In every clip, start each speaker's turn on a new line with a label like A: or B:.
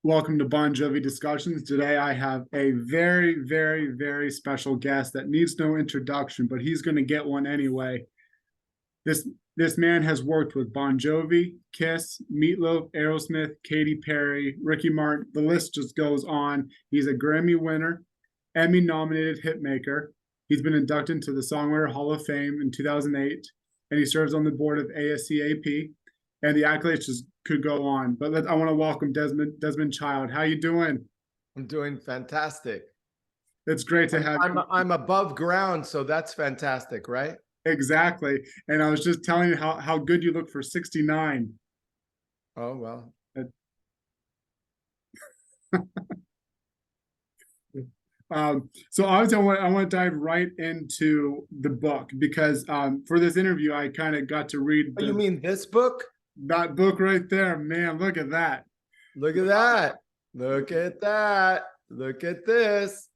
A: Welcome to Bon Jovi Discussions. Today I have a very, very, very special guest that needs no introduction, but he's going to get one anyway. This this man has worked with Bon Jovi, Kiss, Meatloaf, Aerosmith, Katy Perry, Ricky Martin. The list just goes on. He's a Grammy winner, Emmy-nominated hitmaker. He's been inducted into the Songwriter Hall of Fame in 2008, and he serves on the board of ASCAP. And the accolades just could go on. But I want to welcome Desmond Child. How you doing?
B: I'm doing fantastic.
A: It's great to have you.
B: I'm above ground, so that's fantastic, right?
A: Exactly. And I was just telling you how good you look for 69.
B: Oh, well.
A: So obviously I want to dive right into the book because for this interview, I kind of got to read.
B: You mean this book?
A: That book right there, man. Look at that.
B: Look at that. Look at that. Look at this.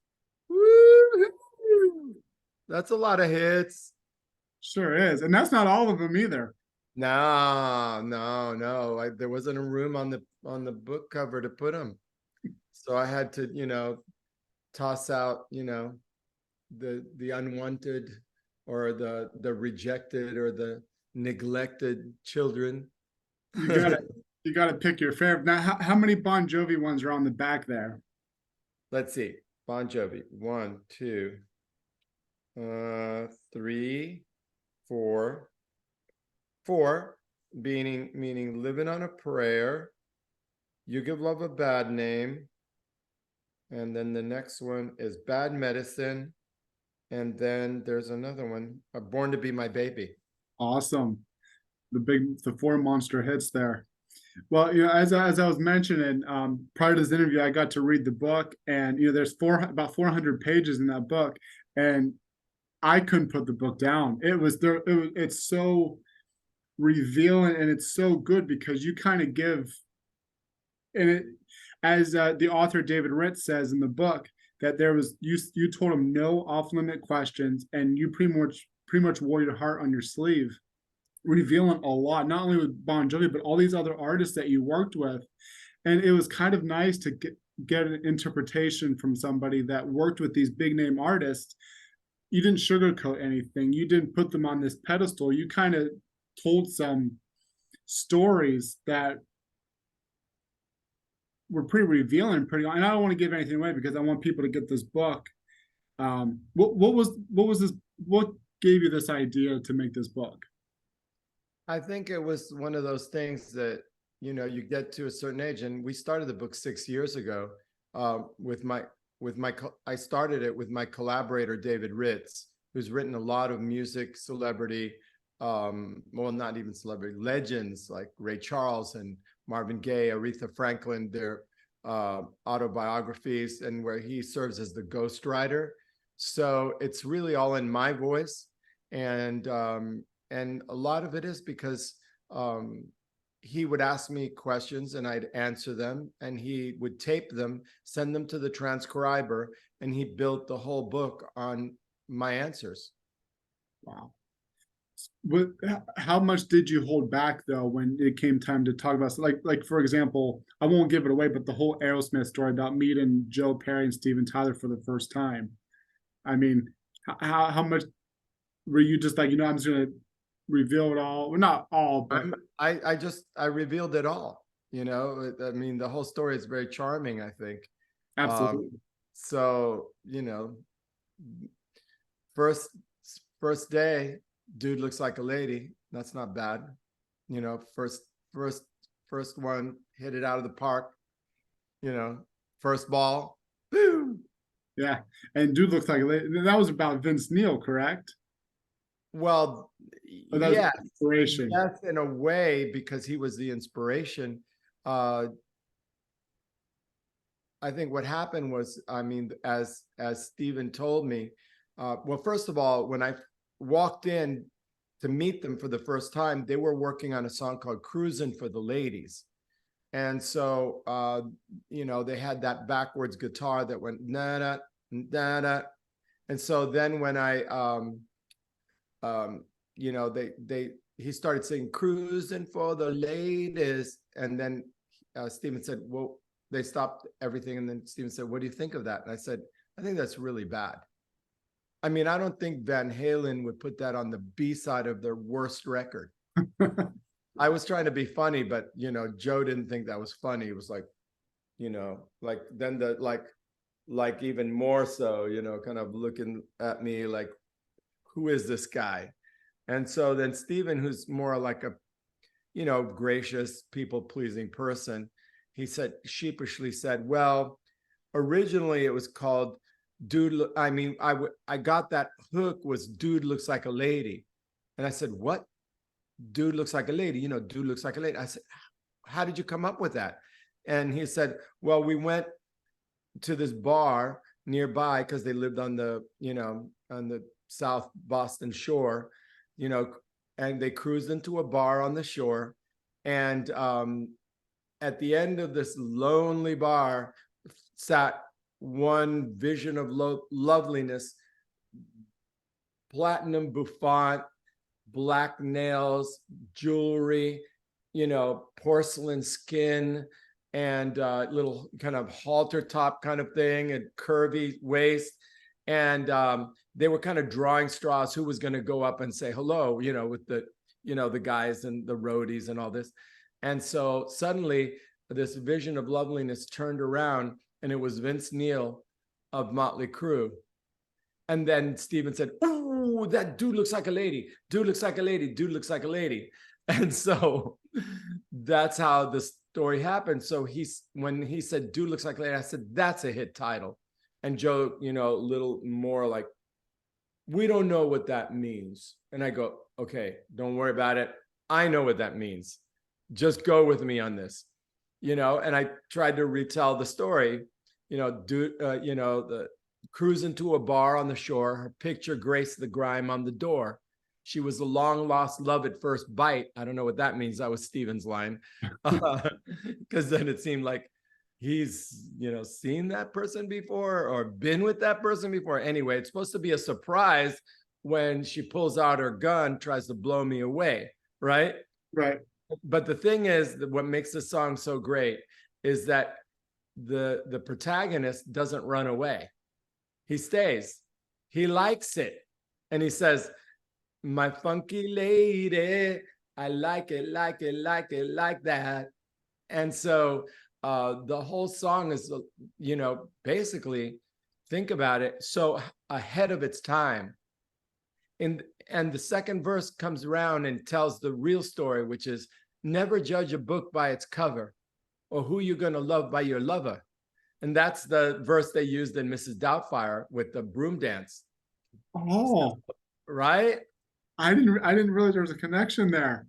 B: Woo-hoo. That's a lot of hits.
A: Sure is. And that's not all of them either.
B: No. There wasn't a room on the book cover to put them. So I had to, toss out, the unwanted or the rejected or the neglected children.
A: You gotta pick your favorite. Now, how many Bon Jovi ones are on the back there?
B: Let's see. Bon Jovi. 1, 2, 3, 4. 4 meaning Living on a Prayer. You Give Love a Bad Name. And then the next one is Bad Medicine. And then there's another one, Born to Be My Baby.
A: Awesome. The 4 monster hits there. Well, as I was mentioning, prior to this interview, I got to read the book, and there's about 400 pages in that book, and I couldn't put the book down. It's so revealing, and it's so good because you kind of give, and it, as the author David Ritz says in the book, that you told him no off-limit questions, and you pretty much wore your heart on your sleeve, revealing a lot, not only with Bon Jovi, but all these other artists that you worked with. And it was kind of nice to get an interpretation from somebody that worked with these big name artists. You didn't sugarcoat anything. You didn't put them on this pedestal. You kind of told some stories that were pretty revealing, and I don't want to give anything away because I want people to get this book. What gave you this idea to make this book?
B: I think it was one of those things that, you get to a certain age, and we started the book 6 years ago I started it with my collaborator, David Ritz, who's written a lot of music, celebrity, not even celebrity, legends like Ray Charles and Marvin Gaye, Aretha Franklin, their autobiographies, and where he serves as the ghostwriter. So it's really all in my voice. And a lot of it is because he would ask me questions and I'd answer them, and he would tape them, send them to the transcriber, and he built the whole book on my answers.
A: Wow. How much did you hold back though when it came time to talk about, like for example, I won't give it away, but the whole Aerosmith story about meeting Joe Perry and Steven Tyler for the first time? I mean, how much were you just like, I'm just gonna reveal it all? Well, not all, but
B: I revealed it all. I mean, the whole story is very charming, I think.
A: Absolutely.
B: So first day, dude looks like a lady. That's not bad. First one, hit it out of the park. First ball, boom.
A: Yeah, and dude looks like a lady. That was about Vince Neil, correct?
B: Well,
A: yeah, inspiration.
B: Yes, in a way, because he was the inspiration. I think what happened was, as Steven told me, well, first of all, when I walked in to meet them for the first time, they were working on a song called Cruisin' for the Ladies. And so, they had that backwards guitar that went na-da, na-da. And so then when he started singing Cruisin' for the Ladies. And then Steven said, well, they stopped everything. And then Steven said, what do you think of that? And I said, I think that's really bad. I mean, I don't think Van Halen would put that on the B side of their worst record. I was trying to be funny, but you know, Joe didn't think that was funny. It was like, you know, like then the like even more so, you know, kind of looking at me like, who is this guy? And so then Steven, who's more like a, you know, gracious, people-pleasing person, he said, sheepishly said, well, originally it was called Dude. I mean, I got that hook was Dude Looks Like a Lady. And I said, what? Dude looks like a lady, you know, dude looks like a lady. I said, how did you come up with that? And he said, well, we went to this bar nearby because they lived on the, you know, on the South Boston shore, you know, and they cruised into a bar on the shore. And at the end of this lonely bar sat one vision of loveliness, platinum bouffant, black nails, jewelry, you know, porcelain skin, and little kind of halter top kind of thing, and curvy waist. And they were kind of drawing straws who was going to go up and say hello, you know, with the, you know, the guys and the roadies and all this. And so suddenly this vision of loveliness turned around, and it was Vince Neil of Motley Crue. And then Steven said, oh, that dude looks like a lady. Dude looks like a lady. Dude looks like a lady. And so that's how the story happened. So when he said, dude looks like a lady, I said, that's a hit title. And Joe, you know, a little more like, we don't know what that means. And I go, okay, don't worry about it. I know what that means. Just go with me on this, you know. And I tried to retell the story, you know, you know, the cruise into a bar on the shore. Her picture graced the grime on the door. She was a long lost love at first bite. I don't know what that means. That was Steven's line. Because then it seemed like he's, you know, seen that person before or been with that person before. Anyway, it's supposed to be a surprise when she pulls out her gun, tries to blow me away, right?
A: Right.
B: But the thing is that what makes this song so great is that the protagonist doesn't run away. He stays. He likes it. And he says, my funky lady, I like it, like it, like it, like that. And so the whole song is, you know, basically, think about it, so ahead of its time. And the second verse comes around and tells the real story, which is never judge a book by its cover, or who you're going to love by your lover. And that's the verse they used in Mrs. Doubtfire with the broom dance.
A: Oh,
B: right?
A: I didn't realize there was a connection there.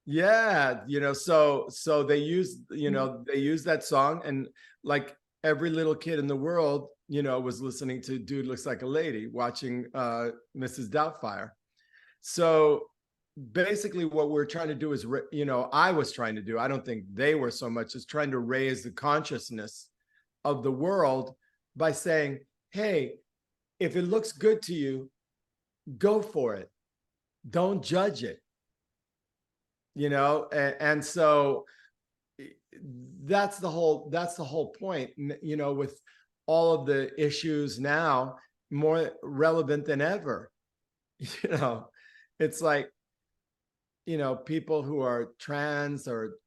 B: Yeah, you know, so they used, you know, they used that song, and like every little kid in the world, you know, was listening to Dude Looks Like a Lady, watching Mrs. Doubtfire. So basically what we're trying to do is, you know, I was trying to do, I don't think they were so much, as trying to raise the consciousness of the world by saying, hey, if it looks good to you, go for it. Don't judge it. You know, and so that's the whole point, you know, with all of the issues now more relevant than ever. You know, it's like, you know, people who are trans or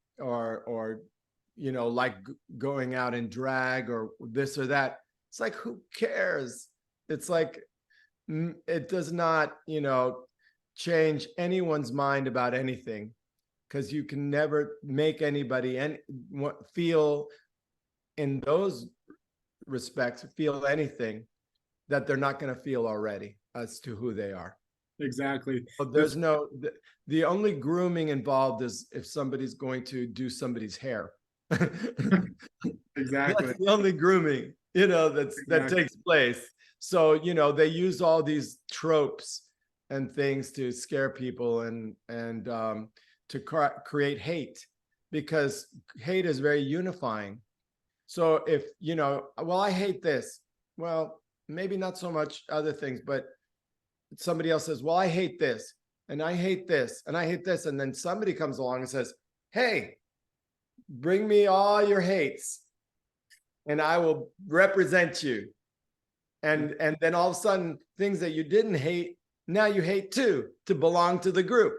B: you know, like going out in drag or this or that. It's like, who cares? It's like, it does not, you know, change anyone's mind about anything, because you can never make anybody feel in those respects, feel anything that they're not going to feel already as to who they are.
A: Exactly.
B: But there's the only grooming involved is if somebody's going to do somebody's hair.
A: Exactly.
B: That's the only grooming, you know, that takes place. So, you know, they use all these tropes and things to scare people and to create hate, because hate is very unifying. So if, you know, well, I hate this. Well, maybe not so much other things, but somebody else says, well, I hate this, and I hate this, and I hate this. And then somebody comes along and says, hey, bring me all your hates. and I will represent you. And then all of a sudden, things that you didn't hate, now you hate too, to belong to the group.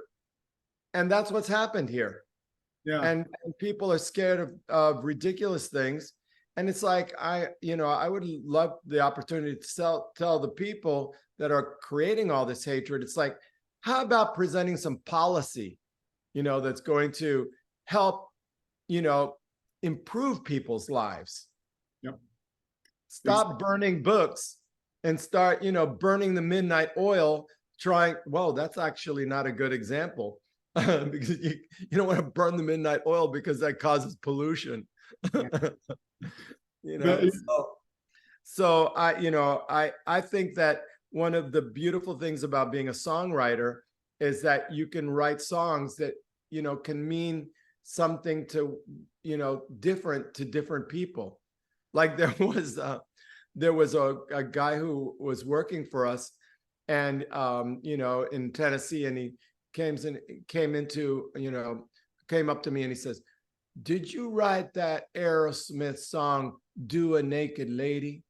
B: And that's what's happened here.
A: Yeah.
B: And people are scared of ridiculous things. And it's like, I would love the opportunity to tell the people that are creating all this hatred. It's like, how about presenting some policy, that's going to help, improve people's lives.
A: Yep.
B: Stop burning books and start, burning the midnight oil, well, that's actually not a good example. Because you don't want to burn the midnight oil because that causes pollution. So I think that one of the beautiful things about being a songwriter is that you can write songs that can mean something to different to different people. Like there was a guy who was working for us, and in Tennessee, and he came up to me and he says, "Did you write that Aerosmith song, Do a Naked Lady?"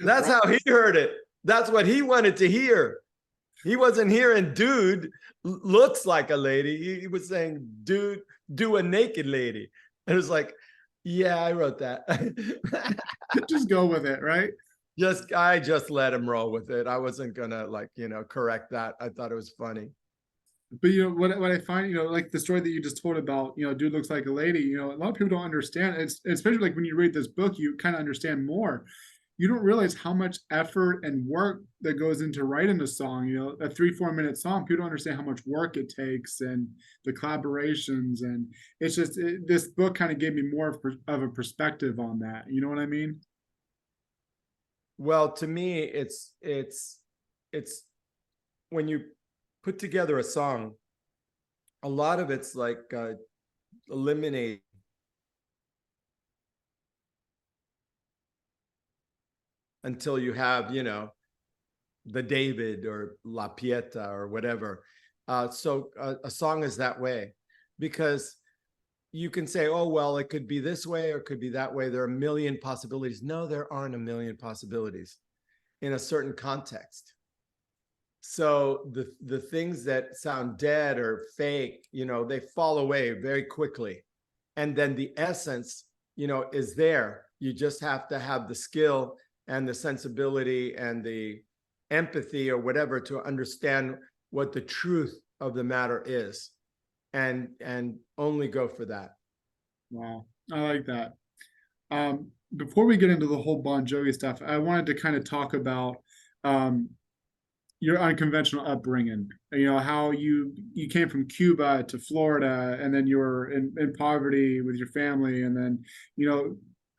B: That's how he heard it. That's what he wanted to hear. He wasn't hearing dude looks like a lady. He was saying, dude, do a naked lady. And it was like, yeah, I wrote that.
A: Just go with it, right?
B: I just let him roll with it. I wasn't gonna correct that. I thought it was funny.
A: But what I find, like the story that you just told about, dude looks like a lady, a lot of people don't understand. It's especially like when you read this book, you kind of understand more. You don't realize how much effort and work that goes into writing a song. A 3-4 minute song, people don't understand how much work it takes and the collaborations. And it's just this book kind of gave me more of a perspective on that. You know what I mean?
B: Well, to me, it's when you put together a song, a lot of it's like eliminate until you have, the David or La Pieta or whatever. So a song is that way, because you can say, oh, well, it could be this way or it could be that way. There are a million possibilities. No, there aren't a million possibilities in a certain context. So the things that sound dead or fake, they fall away very quickly. And then the essence, is there. You just have to have the skill and the sensibility and the empathy or whatever to understand what the truth of the matter is, and only go for that.
A: Wow, I like that. Before we get into the whole Bon Jovi stuff, I wanted to kind of talk about your unconventional upbringing. How you came from Cuba to Florida, and then you were in poverty with your family, and then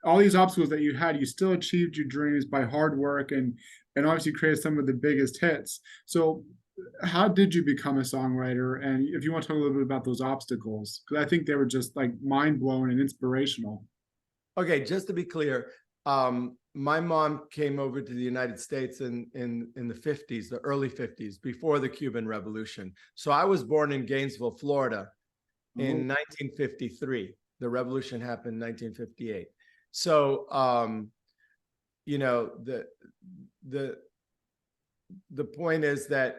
A: all these obstacles that you had, you still achieved your dreams by hard work and obviously created some of the biggest hits. So how did you become a songwriter? And if you want to talk a little bit about those obstacles, because I think they were just like mind-blowing and inspirational.
B: Okay, just to be clear, my mom came over to the United States in the 50s, the early 50s, before the Cuban Revolution. So I was born in Gainesville, Florida in 1953. The revolution happened in 1958. So, the point is that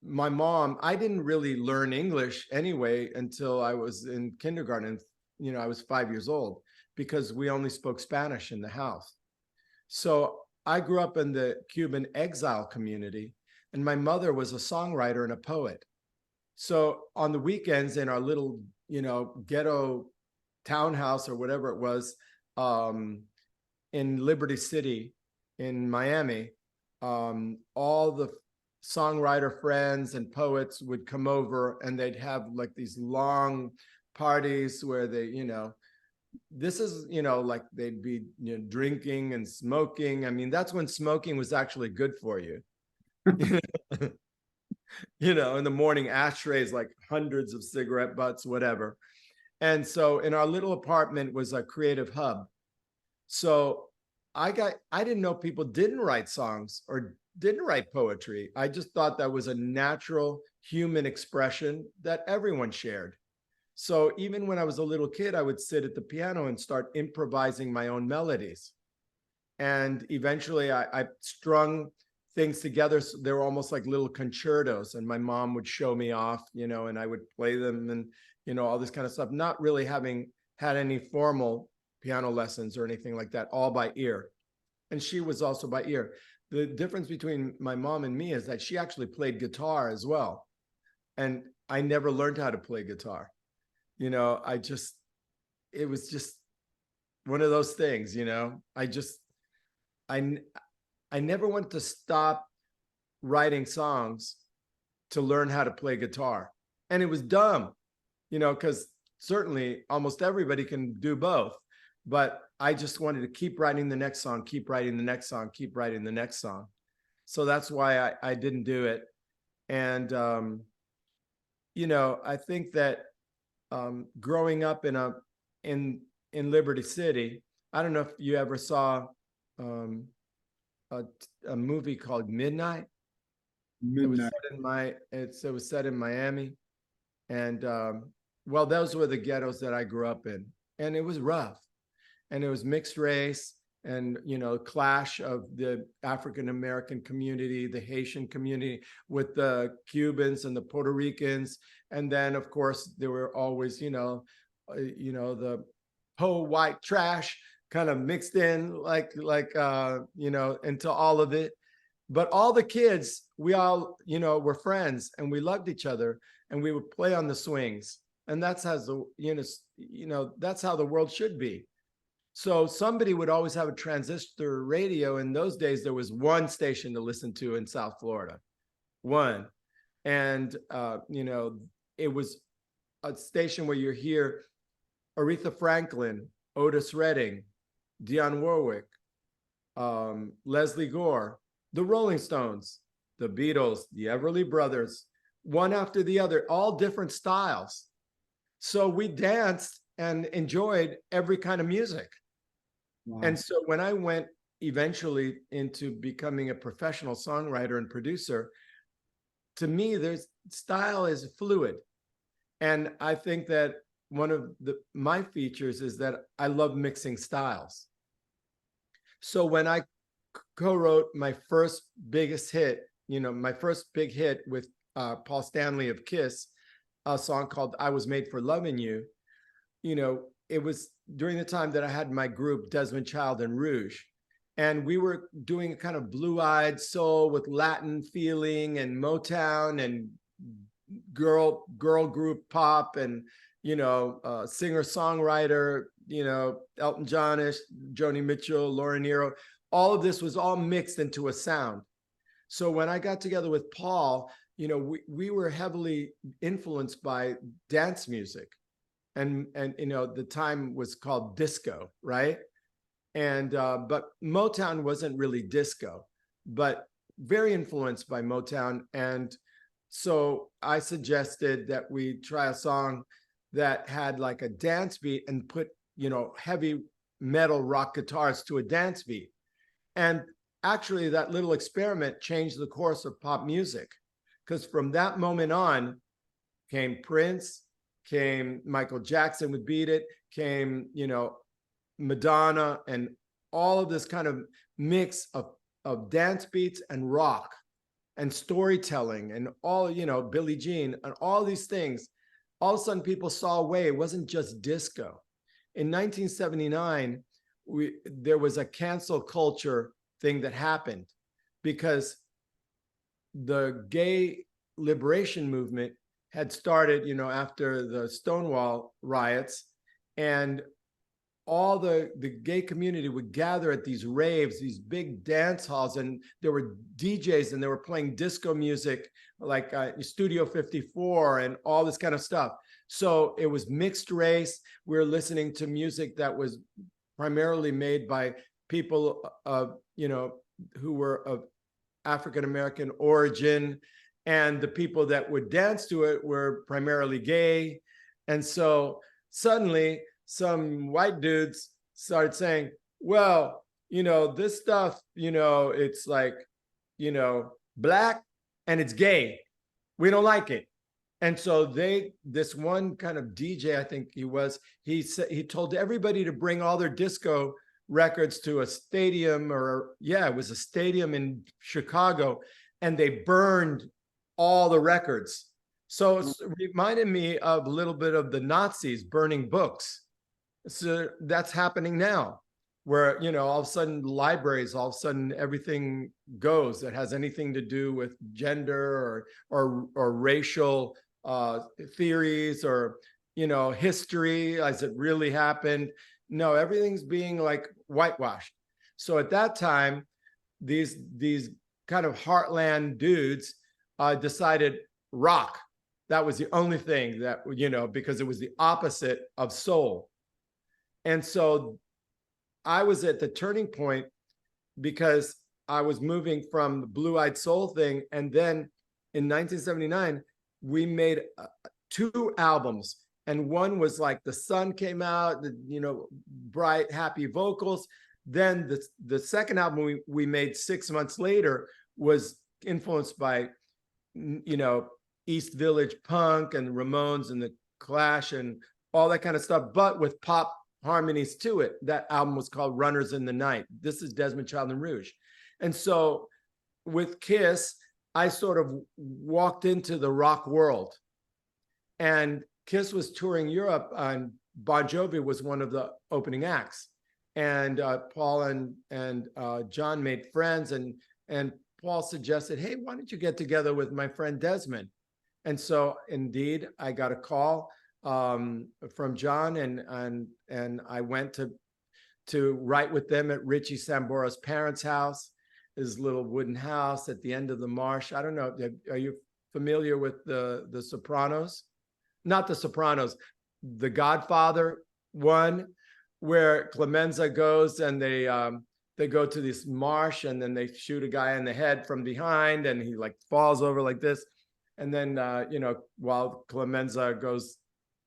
B: my mom, I didn't really learn English anyway until I was in kindergarten. I was 5 years old, because we only spoke Spanish in the house. So I grew up in the Cuban exile community, and my mother was a songwriter and a poet. So on the weekends in our little, ghetto townhouse or whatever it was, in Liberty City in Miami, all the songwriter friends and poets would come over, and they'd have like these long parties where they, this is, like they'd be drinking and smoking. I mean, that's when smoking was actually good for you. In the morning, ashtrays, like hundreds of cigarette butts, whatever. And so in our little apartment was a creative hub. So I didn't know people didn't write songs or didn't write poetry. I just thought that was a natural human expression that everyone shared. So even when I was a little kid, I would sit at the piano and start improvising my own melodies. And eventually I strung things together. So they were almost like little concertos, and my mom would show me off, and I would play them, and, all this kind of stuff, not really having had any formal piano lessons or anything like that, all by ear. And she was also by ear. The difference between my mom and me is that she actually played guitar as well. And I never learned how to play guitar. It was just one of those things, I never went to stop writing songs to learn how to play guitar. And it was dumb, because certainly almost everybody can do both. But I just wanted to keep writing the next song, keep writing the next song, keep writing the next song. So that's why I didn't do it. And, I think that growing up in Liberty City, I don't know if you ever saw a movie called Midnight.
A: Midnight.
B: It was set in Miami, and well, those were the ghettos that I grew up in, and it was rough, and it was mixed race, and clash of the African American community, the Haitian community with the Cubans and the Puerto Ricans, and then of course there were always the white trash kind of mixed in into all of it. But all the kids, we all were friends, and we loved each other, and we would play on the swings, and that's how that's how the world should be. So somebody would always have a transistor radio. In those days, there was one station to listen to in South Florida, one. And, it was a station where you hear Aretha Franklin, Otis Redding, Dionne Warwick, Leslie Gore, the Rolling Stones, the Beatles, the Everly Brothers, one after the other, all different styles. So we danced and enjoyed every kind of music. Wow. And so when I went eventually into becoming a professional songwriter and producer, to me, style is fluid. And I think that one of my features is that I love mixing styles. So when I co-wrote my first biggest hit, my first big hit with Paul Stanley of Kiss, a song called I Was Made for Loving You, it was during the time that I had my group Desmond Child and Rouge. And we were doing a kind of blue-eyed soul with Latin feeling and Motown and girl group pop and, singer-songwriter, Elton Johnish, Joni Mitchell, Laura Nyro. All of this was all mixed into a sound. So when I got together with Paul, we were heavily influenced by dance music. And the time was called disco, right? And but Motown wasn't really disco, but very influenced by Motown. And so I suggested that we try a song that had like a dance beat and put heavy metal rock guitars to a dance beat. And actually that little experiment changed the course of pop music, because from that moment on came Prince, came Michael Jackson with Beat It, came, Madonna, and all of this kind of mix of dance beats and rock and storytelling and all, Billie Jean and all these things. All of a sudden people saw a way. It wasn't just disco. In 1979, there was a cancel culture thing that happened because the gay liberation movement had started, after the Stonewall riots, and all the gay community would gather at these raves, these big dance halls, and there were DJs and they were playing disco music like Studio 54 and all this kind of stuff. So it was mixed race. We were listening to music that was primarily made by people who were of African-American origin, and the people that would dance to it were primarily gay. And so suddenly some white dudes started saying, well, this stuff, it's like, black and it's gay. We don't like it. And so this one kind of DJ, I think he said, he told everybody to bring all their disco records to a stadium, or yeah, it was a stadium in Chicago, and they burned all the records. So it reminded me of a little bit of the Nazis burning books. So that's happening now, where, you know, all of a sudden libraries, all of a sudden everything goes that has anything to do with gender or racial theories, or, you know, history as it really happened. No, everything's being like whitewashed. So at that time, these kind of heartland dudes decided rock. That was the only thing that, you know, because it was the opposite of soul. And so I was at the turning point, because I was moving from the Blue-Eyed Soul thing. And then in 1979, we made 2 albums. And one was like The Sun came out, you know, bright, happy vocals. Then the second album we made 6 months later was influenced by, you know, East Village punk and Ramones and the Clash and all that kind of stuff, but with pop harmonies to it. That album was called Runners in the Night. This is Desmond Child and Rouge. And so with Kiss, I sort of walked into the rock world, and Kiss was touring Europe, and Bon Jovi was one of the opening acts. And Paul and John made friends, and Paul suggested, hey, why don't you get together with my friend Desmond? And so indeed, I got a call from John, and I went to write with them at Richie Sambora's parents' house, his little wooden house at the end of the marsh. I don't know, are you familiar with the Sopranos? Not the Sopranos, The Godfather one, where Clemenza goes and they go to this marsh, and then they shoot a guy in the head from behind, and he like falls over like this. And then, you know, while Clemenza goes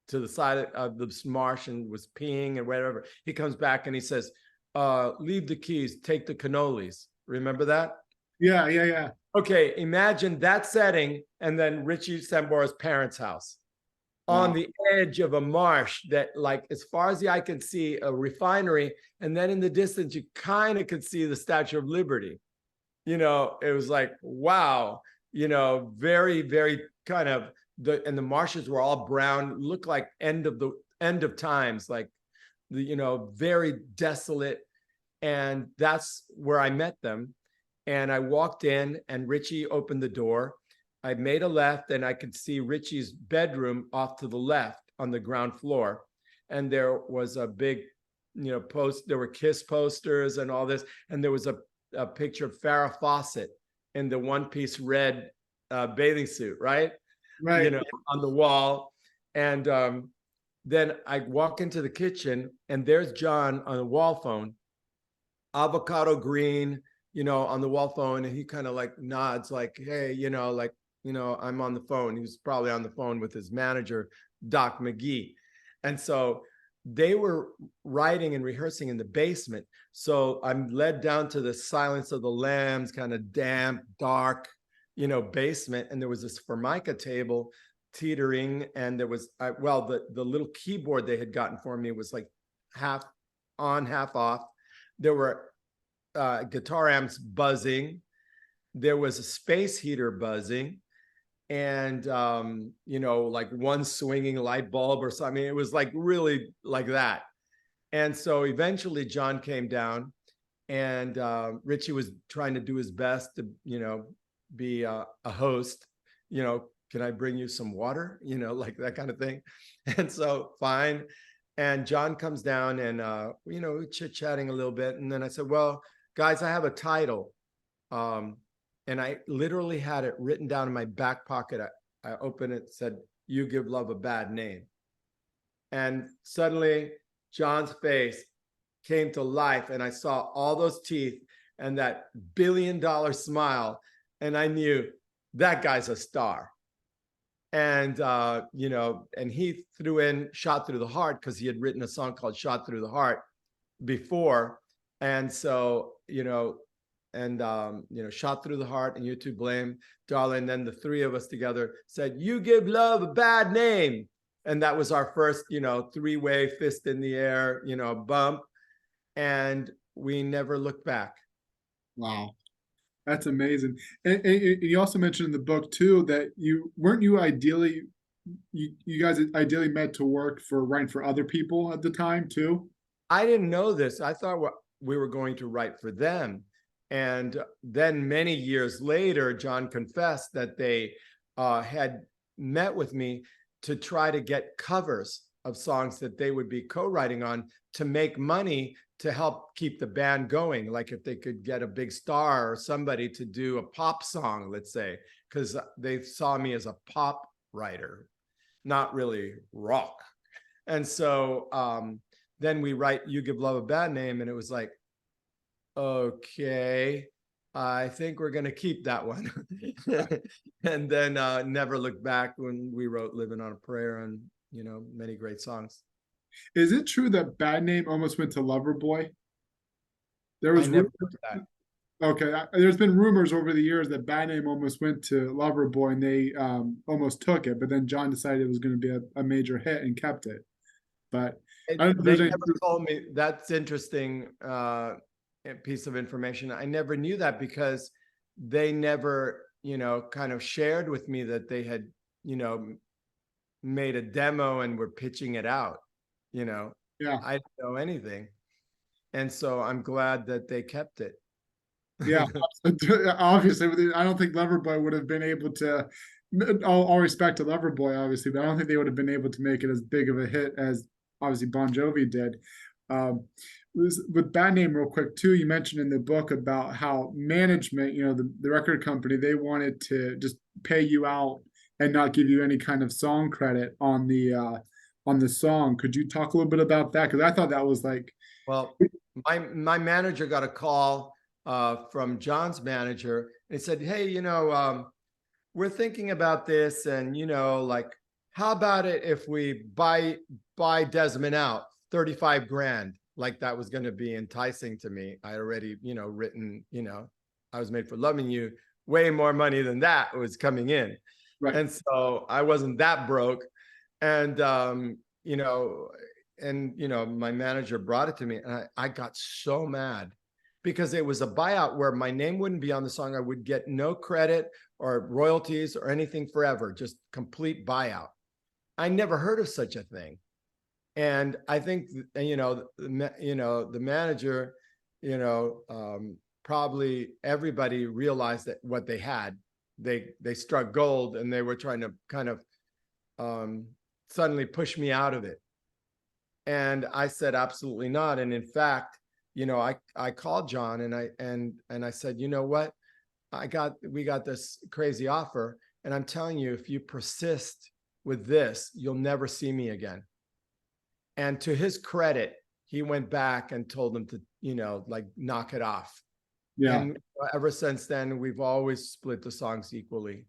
B: to the side of the marsh and was peeing and whatever, he comes back and he says, leave the keys, take the cannolis. Remember that?
A: Yeah.
B: Okay, imagine that setting, and then Richie Sambora's parents' house. Wow. On the edge of a marsh that, like, as far as the eye can see, a refinery, and then in the distance, you kind of could see the Statue of Liberty. You know, it was like, wow, you know, very, very kind of, and the marshes were all brown, looked like end of times, like, you know, very desolate. And that's where I met them. And I walked in, and Richie opened the door. I made a left, and I could see Richie's bedroom off to the left on the ground floor. And there was a big, you know, there were Kiss posters and all this. And there was a picture of Farrah Fawcett in the one-piece red bathing suit, right? You know, on the wall. And then I walk into the kitchen, and there's John on the wall phone, avocado green, you know, on the wall phone. And he kind of like nods like, hey, you know, like, you know, I'm on the phone. He was probably on the phone with his manager, Doc McGee. And so they were writing and rehearsing in the basement. So I'm led down to the Silence of the Lambs, kind of damp, dark, you know, basement. And there was this Formica table teetering. And there was, the little keyboard they had gotten for me was like half on, half off. There were guitar amps buzzing. There was a space heater buzzing. And, you know, like one swinging light bulb or something. It was like really like that. And so eventually John came down, and Richie was trying to do his best to, you know, be a host. You know, can I bring you some water? You know, like that kind of thing. And so fine. And John comes down, and, you know, chit-chatting a little bit. And then I said, well, guys, I have a title. And I literally had it written down in my back pocket. I opened it, said, "You give love a bad name." And suddenly John's face came to life, and I saw all those teeth and that billion-dollar smile. And I knew that guy's a star. And, you know, and he threw in Shot Through the Heart, because he had written a song called Shot Through the Heart before. And so, you know, Shot Through the Heart and You To Blame, Darling. And then the three of us together said, You Give Love a Bad Name. And that was our first, three-way fist in the air, bump. And we never looked back.
A: Wow. That's amazing. And you also mentioned in the book too that you ideally, you guys ideally meant to work for writing for other people at the time too?
B: I didn't know this. I thought we were going to write for them. And then many years later, John confessed that they had met with me to try to get covers of songs that they would be co-writing on to make money to help keep the band going. Like if they could get a big star or somebody to do a pop song, let's say, because they saw me as a pop writer, not really rock. And so then we write You Give Love a Bad Name, and it was like, okay, I think we're going to keep that one. And then never looked back when we wrote Living on a Prayer and, many great songs.
A: Is it true that Bad Name almost went to Loverboy? There
B: I
A: was
B: never heard that.
A: okay. There's been rumors over the years that Bad Name almost went to Loverboy and they almost took it, but then John decided it was going to be a major hit and kept it. But I don't know if
B: They
A: there's any.
B: never told me. That's interesting piece of information. I never knew that because they never, kind of shared with me that they had, made a demo and were pitching it out.
A: Yeah.
B: I didn't know anything. And so I'm glad that they kept it.
A: Yeah, obviously, I don't think Loverboy would have been able to. All respect to Loverboy, obviously, but I don't think they would have been able to make it as big of a hit as obviously Bon Jovi did. With Bad Name, real quick too, you mentioned in the book about how management, the record company, they wanted to just pay you out and not give you any kind of song credit on the song. Could you talk a little bit about that? Because I thought that was like,
B: well, my manager got a call from John's manager, and he said, "Hey, we're thinking about this, and like, how about it if we buy Desmond out 35 grand?" Like that was going to be enticing to me. I already, written, I Was Made for Loving You. Way more money than that was coming in,
A: right.
B: and so I wasn't that broke, and my manager brought it to me, and I got so mad because it was a buyout where my name wouldn't be on the song. I would get no credit or royalties or anything forever, just complete buyout. I never heard of such a thing. And I think, the manager, probably everybody realized that what they had, they struck gold, and they were trying to kind of suddenly push me out of it. And I said, absolutely not. And in fact, I called John and I said, you know what? We got this crazy offer. And I'm telling you, if you persist with this, you'll never see me again. And to his credit, he went back and told them to, knock it off.
A: Yeah.
B: And ever since then, we've always split the songs equally.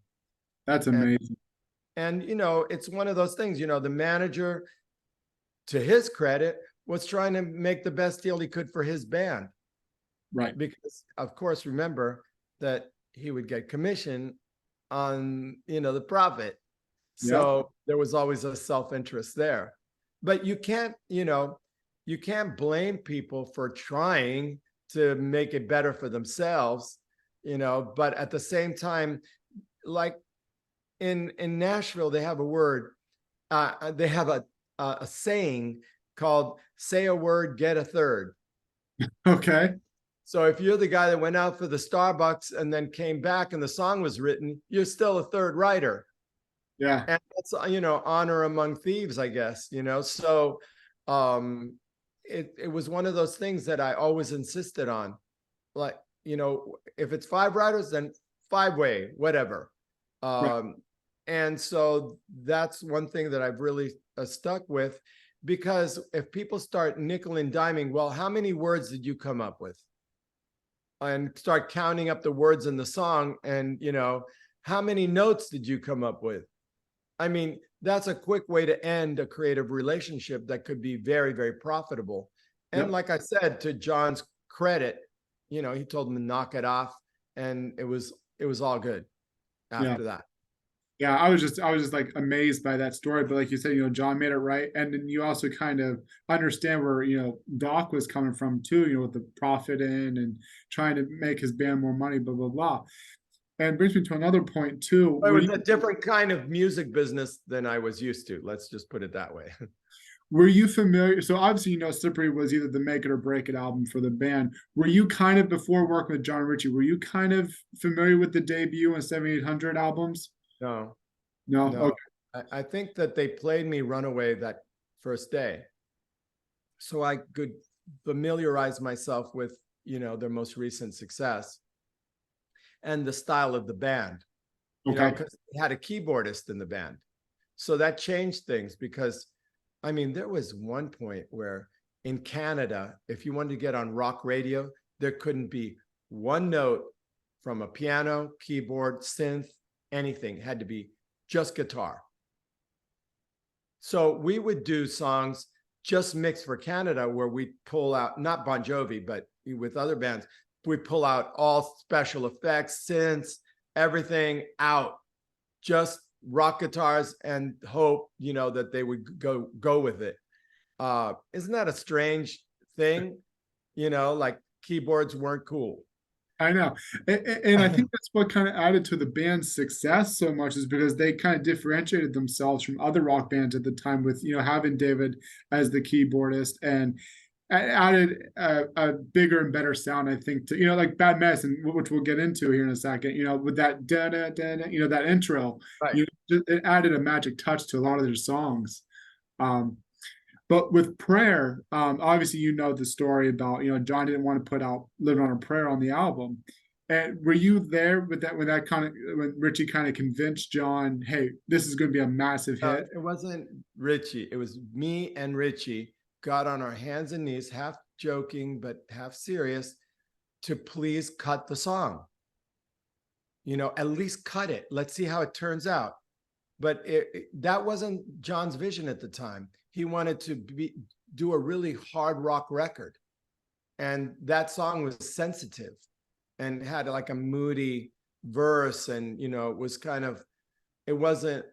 A: That's amazing.
B: And it's one of those things, the manager, to his credit, was trying to make the best deal he could for his band.
A: Right.
B: Because, of course, remember that he would get commission on, the profit. So there was always a self-interest there. But you can't blame people for trying to make it better for themselves, but at the same time, like in Nashville, they have a word, they have a saying called "say a word, get a third."
A: Okay.
B: So if you're the guy that went out for the Starbucks and then came back and the song was written, you're still a third writer.
A: Yeah.
B: And that's, honor among thieves, I guess, so it was one of those things that I always insisted on. Like, if it's 5 writers, then 5-way, whatever.
A: Right.
B: And so that's one thing that I've really stuck with, because if people start nickel and diming, well, how many words did you come up with? And start counting up the words in the song, and, how many notes did you come up with? I mean, that's a quick way to end a creative relationship that could be very, very profitable. And like I said, to John's credit, he told them to knock it off, and it was all good
A: Yeah.
B: after that.
A: Yeah, I was just like amazed by that story. But like you said, John made it right. And then you also kind of understand where, Doc was coming from too, with the profit in and trying to make his band more money, blah, blah, blah. And brings me to another point too.
B: It was a different kind of music business than I was used to. Let's just put it that way.
A: Were you familiar? So obviously, Slippery was either the Make It or Break It album for the band. Were you kind of, before working with John Ritchie, were you kind of familiar with the debut and 7800 albums?
B: No,
A: No?
B: no.
A: Okay.
B: I think that they played me Runaway that first day, so I could familiarize myself with, their most recent success and the style of the band,
A: Okay.
B: because they had a keyboardist in the band. So that changed things, because, there was one point where in Canada, if you wanted to get on rock radio, there couldn't be one note from a piano, keyboard, synth, anything. It had to be just guitar. So we would do songs just mixed for Canada, where we pull out, not Bon Jovi, but with other bands, we pull out all special effects, synths, everything out, just rock guitars, and hope, that they would go with it. Isn't that a strange thing? Like keyboards weren't cool.
A: I know. And I think that's what kind of added to the band's success so much, is because they kind of differentiated themselves from other rock bands at the time with, having David as the keyboardist, and added a bigger and better sound, I think, to, like Bad Medicine, which we'll get into here in a second, with that da-da-da-da, that intro,
B: Right.
A: It added a magic touch to a lot of their songs. But with Prayer, obviously, the story about, John didn't want to put out Living on a Prayer on the album. And were you there with that, when Richie kind of convinced John, hey, this is going to be a massive hit?
B: It wasn't Richie. It was me and Richie got on our hands and knees, half joking, but half serious, to please cut the song. At least cut it. Let's see how it turns out. But that wasn't John's vision at the time. He wanted to do a really hard rock record. And that song was sensitive and had like a moody verse. And, it was it wasn't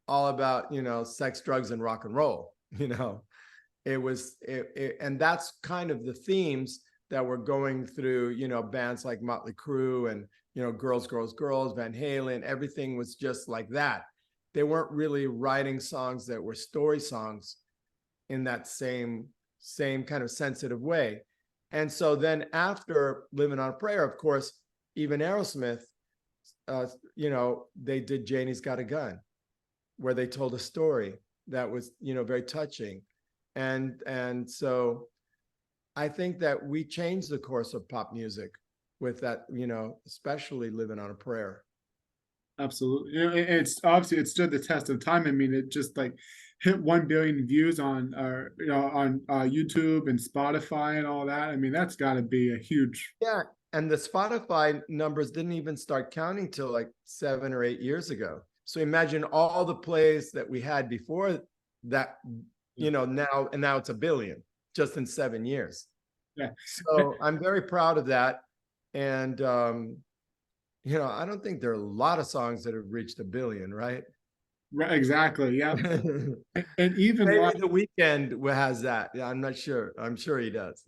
B: all about, sex, drugs, and rock and roll, It was, and that's kind of the themes that were going through, bands like Motley Crue and, Girls, Girls, Girls, Van Halen. Everything was just like that. They weren't really writing songs that were story songs in that same kind of sensitive way. And so then after Living on a Prayer, of course, even Aerosmith, they did Janie's Got a Gun, where they told a story that was, very touching. And so I think that we changed the course of pop music with that, especially Living on a Prayer.
A: Absolutely. It's obviously, it stood the test of time. It just like hit 1 billion views on YouTube and Spotify and all that. That's got to be a huge.
B: Yeah. And the Spotify numbers didn't even start counting till like 7 or 8 years ago. So imagine all the plays that we had before that, now it's 1 billion just in 7 years.
A: Yeah.
B: So I'm very proud of that. And, I don't think there are a lot of songs that have reached 1 billion, right?
A: Right, exactly. Yeah. And even
B: maybe The Weeknd has that. Yeah, I'm not sure. I'm sure he does.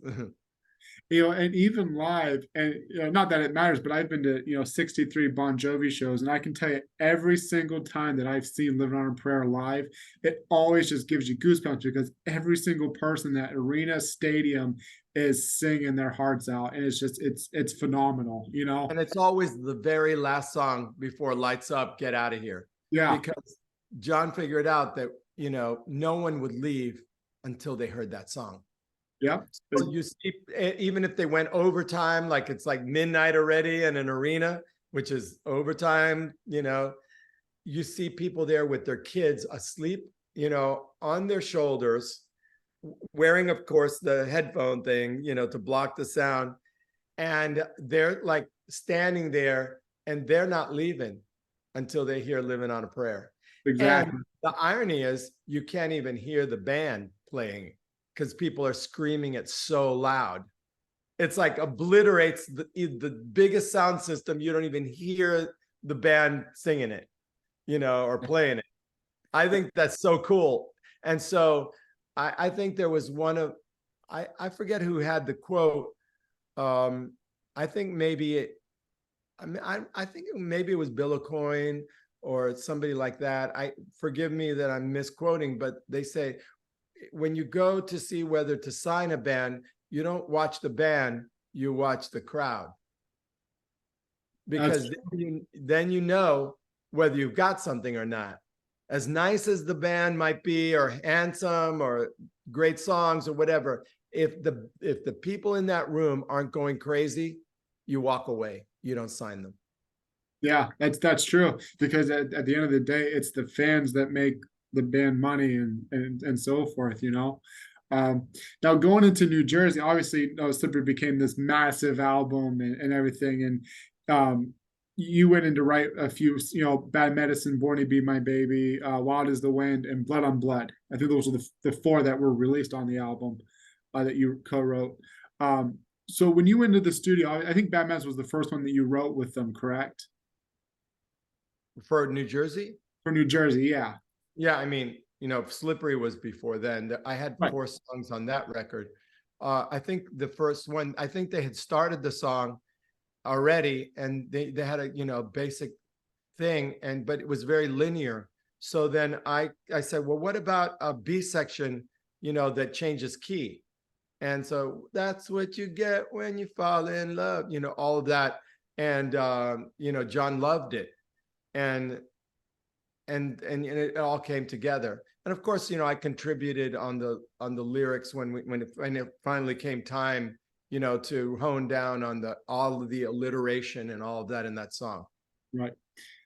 A: And even live, and not that it matters, but I've been to 63 Bon Jovi shows, and I can tell you, every single time that I've seen Living on a Prayer live, it always just gives you goosebumps, because every single person in that arena, stadium, is singing their hearts out, and it's phenomenal,
B: And it's always the very last song before Lights Up, Get Out of Here.
A: Yeah.
B: Because John figured out that no one would leave until they heard that song.
A: Yeah.
B: So you see, even if they went overtime, like it's like midnight already in an arena, which is overtime, you see people there with their kids asleep, on their shoulders, wearing, of course, the headphone thing, to block the sound. And they're like standing there, and they're not leaving until they hear Living on a Prayer.
A: Exactly.
B: And the irony is you can't even hear the band playing, because people are screaming it so loud. it's like obliterates the biggest sound system. You don't even hear the band singing it, or playing it. I think that's so cool. And so I think there was I forget who had the quote. I think maybe I think maybe it was Bill O'Coin or somebody like that. Forgive me that I'm misquoting, but they say when you go to see whether to sign a band, you don't watch the band, you watch the crowd. Because then you know whether you've got something or not. As nice as the band might be, or handsome, or great songs, or whatever, if the people in that room aren't going crazy, you walk away. You don't sign them.
A: Yeah, that's true. Because at the end of the day, it's the fans that make the band money and so forth, Now going into New Jersey, obviously, Slippery became this massive album and everything. And you went in to write a few, Bad Medicine, Born to Be My Baby, Wild as the Wind, and Blood on Blood. I think those are the four that were released on the album that you co-wrote. So when you went into the studio, I think Bad Medicine was the first one that you wrote with them, correct?
B: For New Jersey?
A: For New Jersey, yeah.
B: Yeah, I mean, Slippery was before then. I had
A: Right.
B: 4 songs on that record. I think the first one, I think they had started the song already, and they had a basic thing, but it was very linear. So then I said, well, what about a B section, that changes key? And so that's what you get when you fall in love, all of that. And John loved it. And it all came together. And of course, I contributed on the lyrics when it finally came time, to hone down on all of the alliteration and all of that in that song.
A: Right.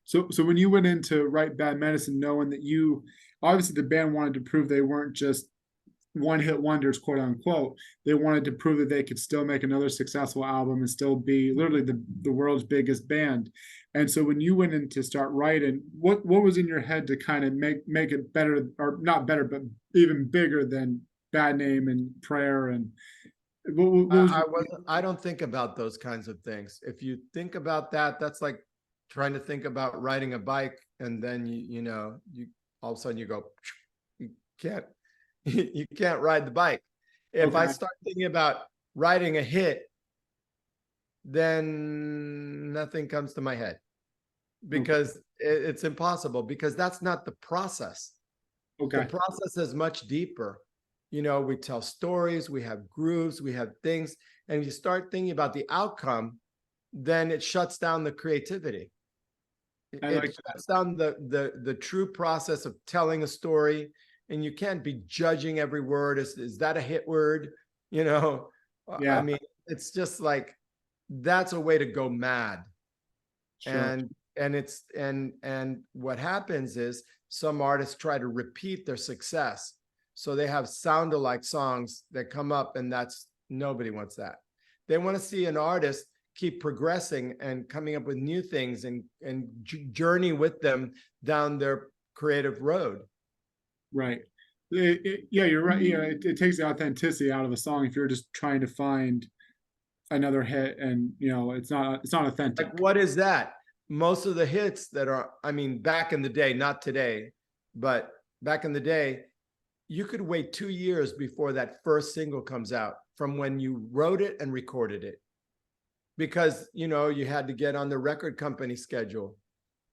A: So when you went in to write Bad Medicine, knowing that obviously the band wanted to prove they weren't just one-hit wonders, quote unquote. They wanted to prove that they could still make another successful album and still be literally the world's biggest band. And so when you went in to start writing, what was in your head to kind of make it better, or not better, but even bigger than Bad Name and Prayer? And
B: I don't think about those kinds of things. If you think about that, that's like trying to think about riding a bike, and then you all of a sudden you go, you can't ride the bike. If I start thinking about writing a hit, then nothing comes to my head, because it's impossible, because that's not the process. The process is much deeper. We tell stories, we have grooves, we have things, and if you start thinking about the outcome, then it shuts down the creativity. It shuts down the true process of telling a story. And you can't be judging every word. Is that a hit word? Yeah. I mean, it's just like, that's a way to go mad. Sure. And what happens is some artists try to repeat their success. So they have sound-alike songs that come up, and nobody wants that. They want to see an artist keep progressing and coming up with new things and journey with them down their creative road.
A: Right. Yeah, you're right. It takes the authenticity out of a song if you're just trying to find another hit, and it's not authentic.
B: Like, what is that? Most of the hits that are, back in the day, not today, but back in the day, you could wait 2 years before that first single comes out from when you wrote it and recorded it, because you had to get on the record company schedule,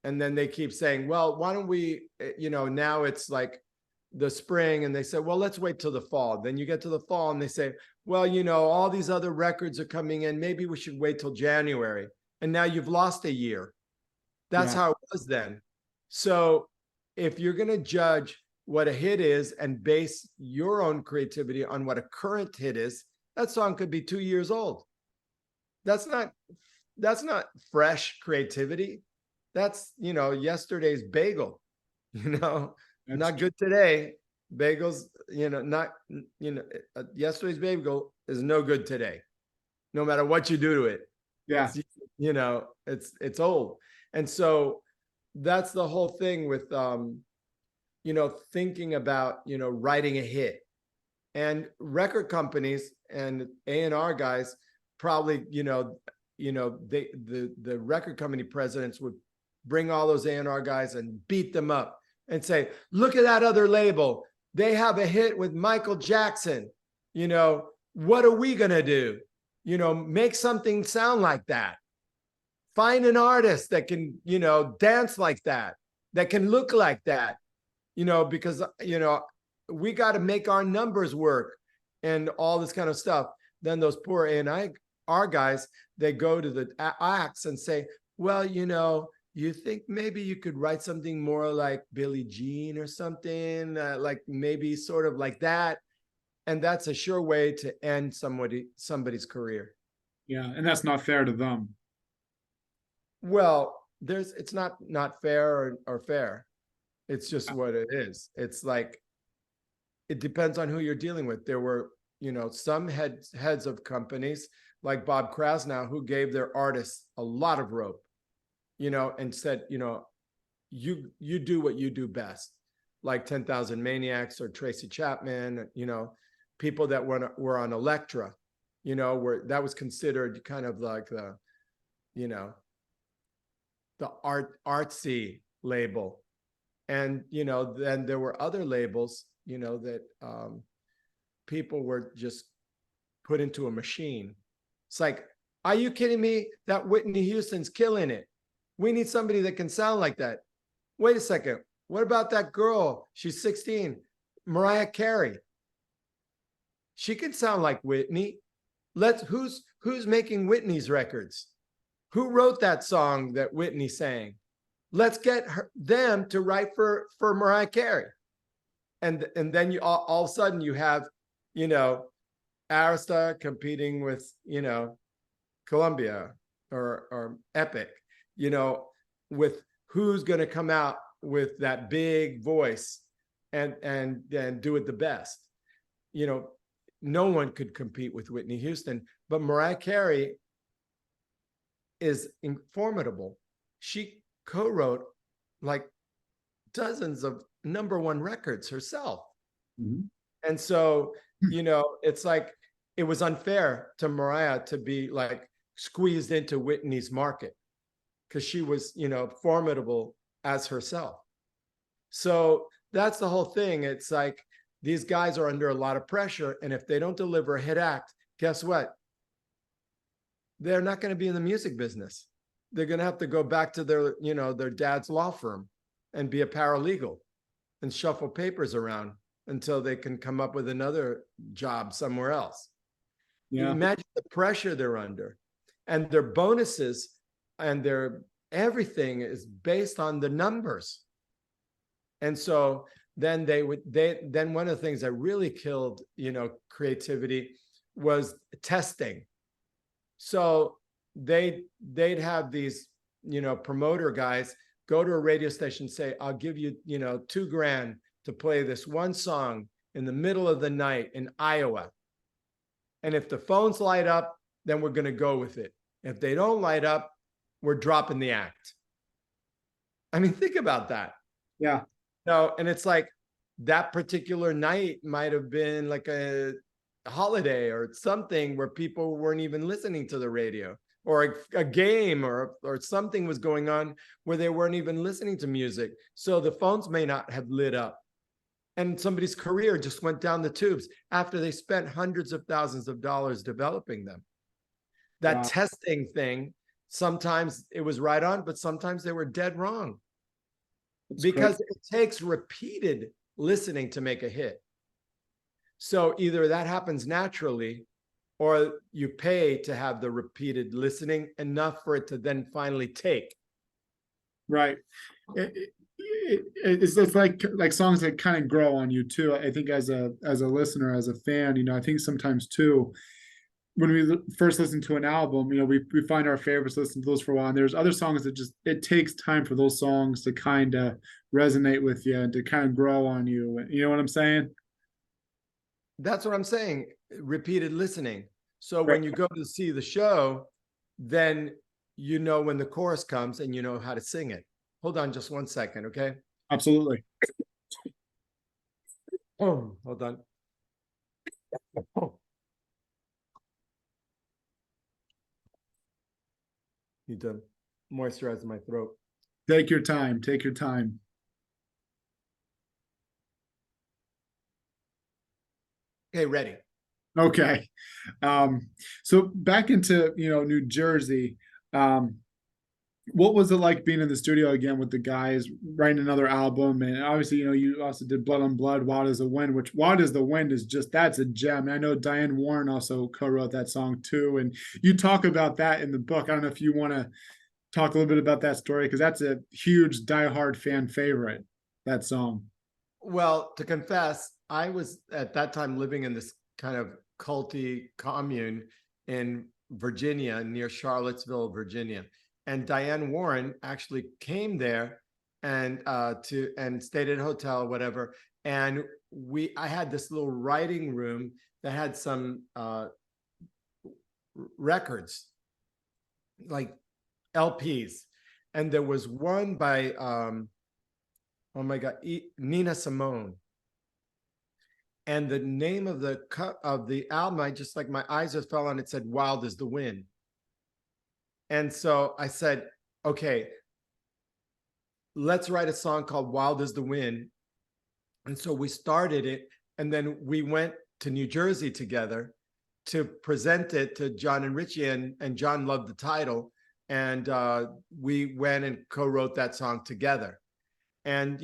B: and then they keep saying, well, why don't we, now it's like the spring, and they say, well, let's wait till the fall. Then you get to the fall and they say, well, all these other records are coming in, maybe we should wait till January. And now you've lost a year. That's how it was then. So if you're going to judge what a hit is and base your own creativity on what a current hit is, that song could be 2 years old. That's not fresh creativity. That's, yesterday's bagel, not good today. Bagels, yesterday's bagel is no good today, no matter what you do to it.
A: Yeah.
B: It's old. And so that's the whole thing with, thinking about, writing a hit. And record companies and A&R guys probably, the record company presidents would bring all those A&R guys and beat them up and say, look at that other label. They have a hit with Michael Jackson. What are we going to do? Make something sound like that. Find an artist that can, dance like that can look like that, because, we got to make our numbers work and all this kind of stuff. Then those poor A&R guys, they go to the acts and say, well, you think maybe you could write something more like Billie Jean or something, like maybe sort of like that. And that's a sure way to end somebody's career.
A: Yeah, and that's not fair to them.
B: Well, it's not fair or fair. It's just what it is. It's like, it depends on who you're dealing with. There were, some heads of companies like Bob Krasnow who gave their artists a lot of rope, and said, you do what you do best, like 10,000 Maniacs or Tracy Chapman, people that were on Elektra, where that was considered kind of like the artsy label. And, then there were other labels, that people were just put into a machine. It's like, are you kidding me? That Whitney Houston's killing it. We need somebody that can sound like that. Wait a second. What about that girl? She's 16, Mariah Carey. She can sound like Whitney. Who's making Whitney's records? Who wrote that song that Whitney sang? Let's get them to write for Mariah Carey. And then you all of a sudden you have, Arista competing with, Columbia or Epic, with who's going to come out with that big voice and do it the best. No one could compete with Whitney Houston, but Mariah Carey is formidable. She co-wrote like dozens of #1 records herself.
A: Mm-hmm.
B: And so, it's like, it was unfair to Mariah to be like squeezed into Whitney's market because she was, formidable as herself. So that's the whole thing. It's like, these guys are under a lot of pressure. And if they don't deliver a hit act, guess what? They're not going to be in the music business. They're going to have to go back to their dad's law firm and be a paralegal and shuffle papers around until they can come up with another job somewhere else. Yeah. Imagine the pressure they're under, and their bonuses and their everything is based on the numbers. And so then then one of the things that really killed, creativity was testing. So they'd have these, promoter guys go to a radio station, say, I'll give you, $2,000 to play this one song in the middle of the night in Iowa. And if the phones light up, then we're going to go with it. If they don't light up, we're dropping the act. I mean, think about that.
A: Yeah.
B: And it's like, that particular night might have been like a holiday or something where people weren't even listening to the radio, or a game or something was going on where they weren't even listening to music. So the phones may not have lit up. And somebody's career just went down the tubes after they spent hundreds of thousands of dollars developing them. That testing thing, sometimes it was right on, but sometimes they were dead wrong. That's because it takes repeated listening to make a hit. So either that happens naturally, or you pay to have the repeated listening enough for it to then finally take.
A: Right. It's like songs that kind of grow on you too. I think as a listener, as a fan, I think sometimes too, when we first listen to an album, we find our favorites, listen to those for a while, and there's other songs that it takes time for those songs to kind of resonate with you and to kind of grow on you. You know what I'm saying?
B: That's what I'm saying. Repeated listening. So when you go to see the show, then when the chorus comes and you know how to sing it. Hold on just 1 second, okay?
A: Absolutely.
B: Oh, hold on. Need to moisturize my throat.
A: Take your time. Take your time.
B: Okay, ready.
A: Okay. So back into, New Jersey. Um, what was it like being in the studio again with the guys writing another album? And obviously, you also did Blood on Blood, Wild as the Wind, which Wild as the Wind is just, that's a gem. And I know Diane Warren also co-wrote that song too. And you talk about that in the book. I don't know if you want to talk a little bit about that story, because that's a huge diehard fan favorite, that song.
B: Well, to confess, I was at that time living in this kind of culty commune in Virginia, near Charlottesville, Virginia. And Diane Warren actually came there and stayed at a hotel or whatever. And I had this little writing room that had some records, like LPs. And there was one by oh my God, Nina Simone. And the name of the album, I just, like, my eyes just fell on it, said Wild as the Wind. And so I said, okay, let's write a song called Wild as the Wind. And so we started it, and then we went to New Jersey together to present it to John and Richie, and John loved the title. And we went and co-wrote that song together. And,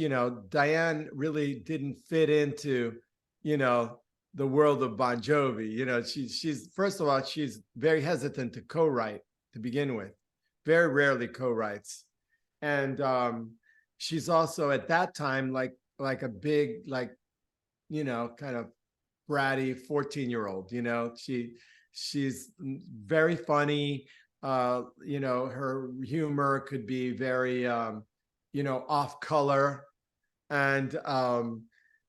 B: Diane really didn't fit into, the world of Bon Jovi. She's first of all, she's very hesitant to co-write to begin with, very rarely co-writes. And she's also at that time like a big, kind of bratty 14-year-old. She's very funny. Her humor could be very off color. And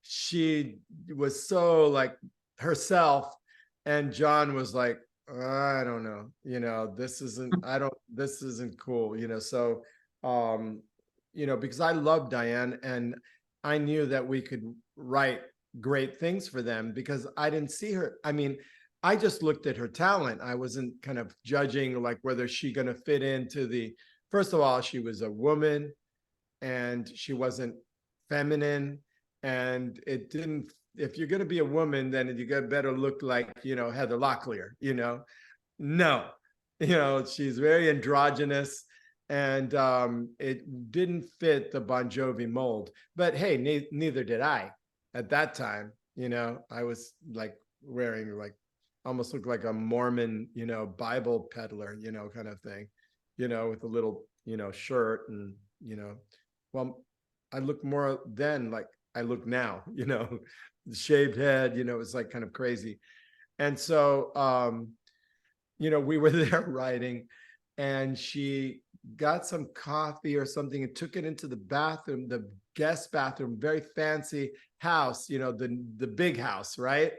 B: she was so like herself, and John was like, I don't know, this isn't cool, so because I love Diane, and I knew that we could write great things for them, because I didn't see her. I mean, I just looked at her talent. I wasn't kind of judging like whether she going to fit into first of all, she was a woman, and she wasn't feminine, and it didn't, if you're going to be a woman, then you got better look like, Heather Locklear, no, she's very androgynous, and it didn't fit the Bon Jovi mold. But hey, neither did I at that time. I was like wearing, like, almost looked like a Mormon, Bible peddler, kind of thing, with a little, shirt, and, well, I look more then like I look now, the shaved head, it's like kind of crazy. And so, we were there writing, and she got some coffee or something and took it into the bathroom, the guest bathroom, very fancy house, the big house, right?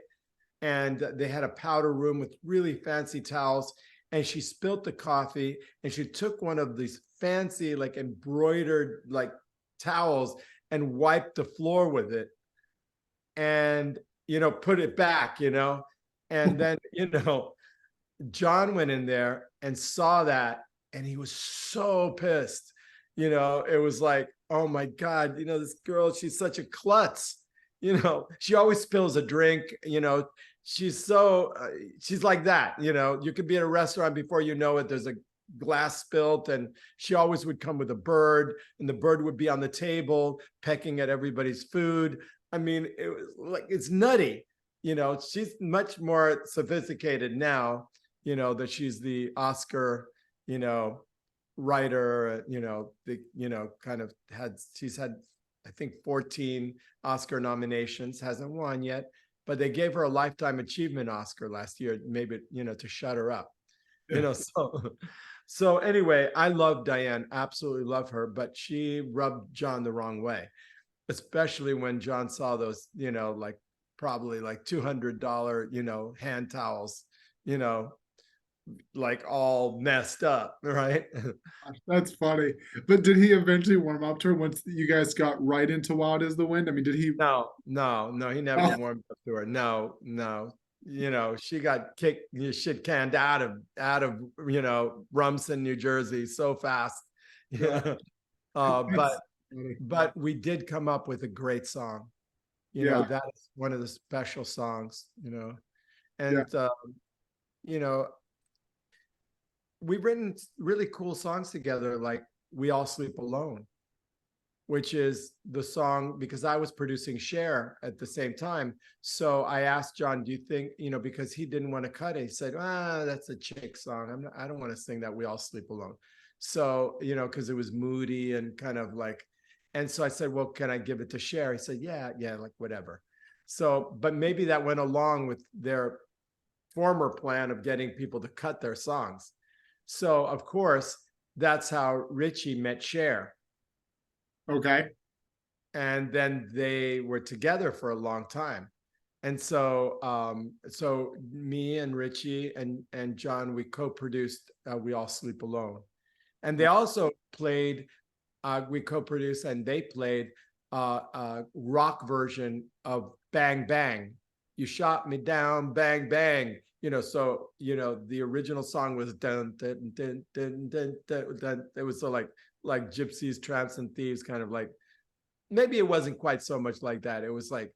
B: And they had a powder room with really fancy towels. And she spilt the coffee, and she took one of these fancy, like, embroidered, like, towels, and wiped the floor with it, and put it back, and then John went in there and saw that, and he was so pissed. It was like, oh my God, this girl, she's such a klutz. She always spills a drink. She's so she's like that. You could be at a restaurant, before you know it, there's a glass spilt, and she always would come with a bird, and the bird would be on the table pecking at everybody's food. I mean, it was like, it's nutty. She's much more sophisticated now, that she's the Oscar, writer, she's had, I think, 14 Oscar nominations, hasn't won yet, but they gave her a Lifetime Achievement Oscar last year, maybe, to shut her up, so anyway, I love Diane, absolutely love her, but she rubbed John the wrong way, especially when John saw those, like probably like $200, hand towels, like all messed up, right?
A: That's funny. But did he eventually warm up to her once you guys got right into Wild as the Wind? I mean, did he?
B: No, he never warmed up to her. No. she got kicked, shit canned out of Rumson, New Jersey so fast.
A: Yeah.
B: Yeah.
A: That's funny.
B: But we did come up with a great song.
A: Yeah.
B: That's one of the special songs.
A: Yeah.
B: And you know, we've written really cool songs together, like We All Sleep Alone, which is the song because I was producing Cher at the same time. So I asked John, do you think, because he didn't want to cut it, he said, that's a chick song. I don't want to sing that We All Sleep Alone. So, because it was moody and kind of like, and so I said, well, can I give it to Cher? He said, yeah, like whatever. So, but maybe that went along with their former plan of getting people to cut their songs. So, of course, that's how Richie met Cher.
A: Okay.
B: And then they were together for a long time. And so so me and Richie and John, we co-produced We All Sleep Alone. And they also played, we co-produced and they played a rock version of Bang Bang. You shot me down, bang bang. So the original song was dun dun dun dun dun dun. dun. It was so like gypsies, tramps, and thieves, kind of like, maybe it wasn't quite so much like that. It was like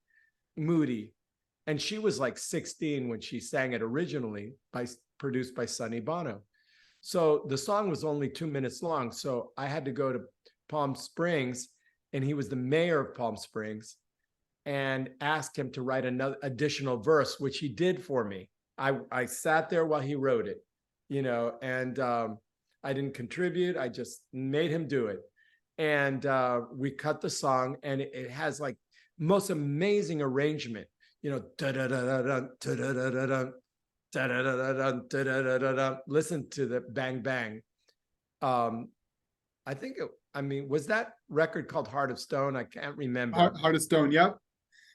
B: moody. And she was like 16 when she sang it originally, produced by Sonny Bono. So the song was only 2 minutes long. So I had to go to Palm Springs, and he was the mayor of Palm Springs, and ask him to write another additional verse, which he did for me. I sat there while he wrote it, and I didn't contribute. I just made him do it. And we cut the song, and it has like most amazing arrangement, listen to the bang bang. I think was that record called Heart of Stone? I can't remember.
A: Heart of Stone. Yep.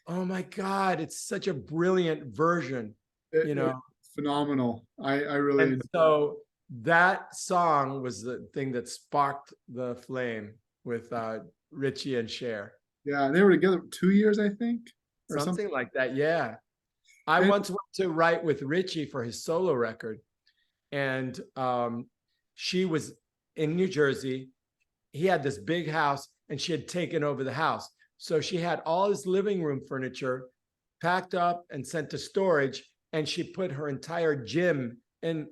B: Oh my God, it's such a brilliant version.
A: It's phenomenal. I really.
B: And so that song was the thing that sparked the flame with Richie and Cher.
A: Yeah, they were together 2 years, I think, or
B: something like that. Yeah. I once went to write with Richie for his solo record, and she was in New Jersey. He had this big house, and she had taken over the house. So she had all his living room furniture packed up and sent to storage, and she put her entire gym in,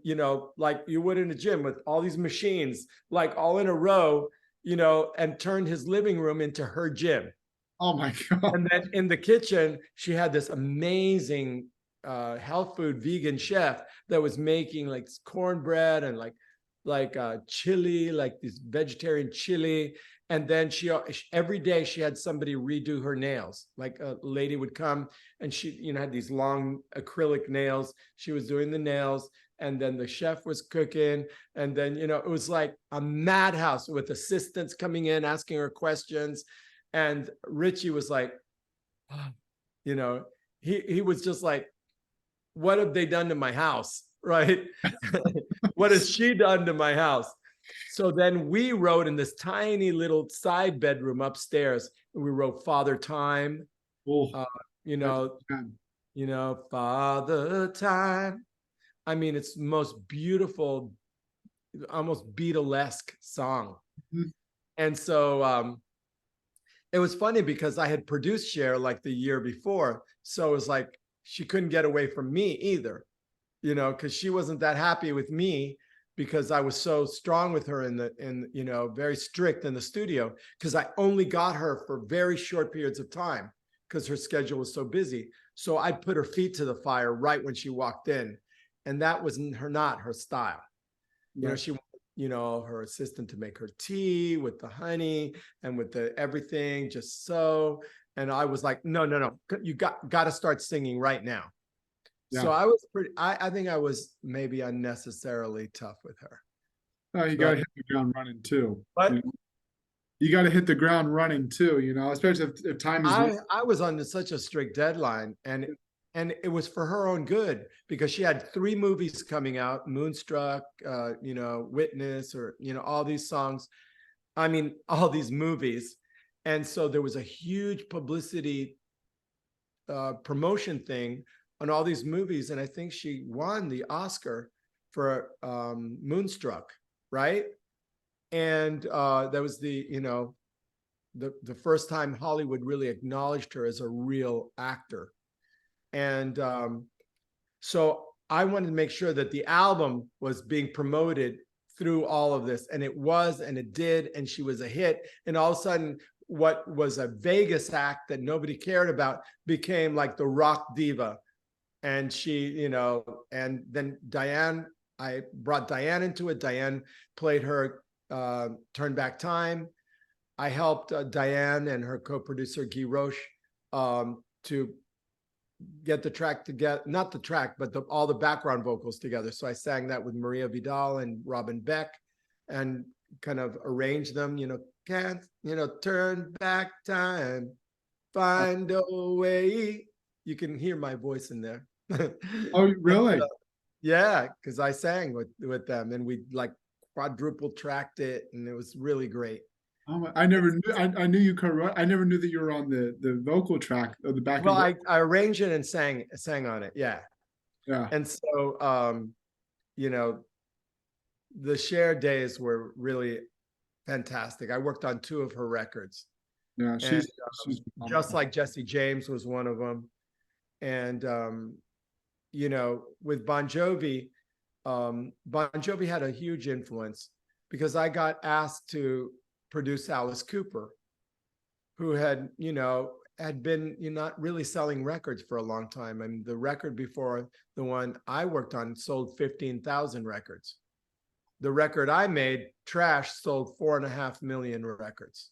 B: like you would in a gym with all these machines, like all in a row, and turned his living room into her gym.
A: Oh my God.
B: And then in the kitchen, she had this amazing health food vegan chef that was making like cornbread and like chili, like this vegetarian chili. And then she every day she had somebody redo her nails. Like a lady would come and she, had these long acrylic nails. She was doing the nails, and then the chef was cooking. And then, it was like a madhouse with assistants coming in, asking her questions. And Richie was like, he was just like, what have they done to my house? Right? What has she done to my house? So then we wrote in this tiny little side bedroom upstairs. We wrote Father Time, Father Time. I mean, it's the most beautiful, almost Beatlesque song. Mm-hmm. And so it was funny because I had produced Cher like the year before. So it was like, she couldn't get away from me either, because she wasn't that happy with me because I was so strong with her very strict in the studio, because I only got her for very short periods of time because her schedule was so busy. So I'd put her feet to the fire right when she walked in. And that was not her style. Right. She wanted, her assistant to make her tea with the honey and with the everything, just so. And I was like, no, you got to start singing right now. Yeah. So I was I think I was maybe unnecessarily tough with her.
A: Oh, you got to hit the ground running too.
B: But
A: you got to hit the ground running too, especially if time is.
B: I was under such a strict deadline, and it was for her own good, because she had 3 movies coming out, Moonstruck, Witness, or, all these songs. I mean, all these movies. And so there was a huge publicity promotion thing on all these movies, and I think she won the Oscar for Moonstruck, right? And that was the, you know, the first time Hollywood really acknowledged her as a real actor. And so I wanted to make sure that the album was being promoted through all of this, and it was, and it did, and she was a hit. And all of a sudden, what was a Vegas act that nobody cared about became like the rock diva. And she, you know, and then Diane, I brought Diane into it. Diane played her Turn Back Time. I helped Diane and her co-producer Guy Roche to get the track together, not the track, but all the background vocals together. So I sang that with Maria Vidal and Robin Beck and kind of arranged them, you know, can't, you know, turn back time, find a way. You can hear my voice in there.
A: Oh, really?
B: Yeah, because I sang with them, and we like quadruple tracked it, and it was really great.
A: Oh, I never knew. I knew you co-wrote. I never knew that you were on the vocal track or the back.
B: Well, I arranged it and sang on it. Yeah.
A: Yeah.
B: And so, you know, the shared days were really fantastic. I worked on 2 of her records.
A: Yeah, she's
B: Just Like Jesse James was one of them. And you know, with Bon Jovi had a huge influence because I got asked to produce Alice Cooper, who had, you know, had been, you know, not really selling records for a long time. I mean, the record before the one I worked on sold 15,000 records. The record I made, Trash, sold 4.5 million records.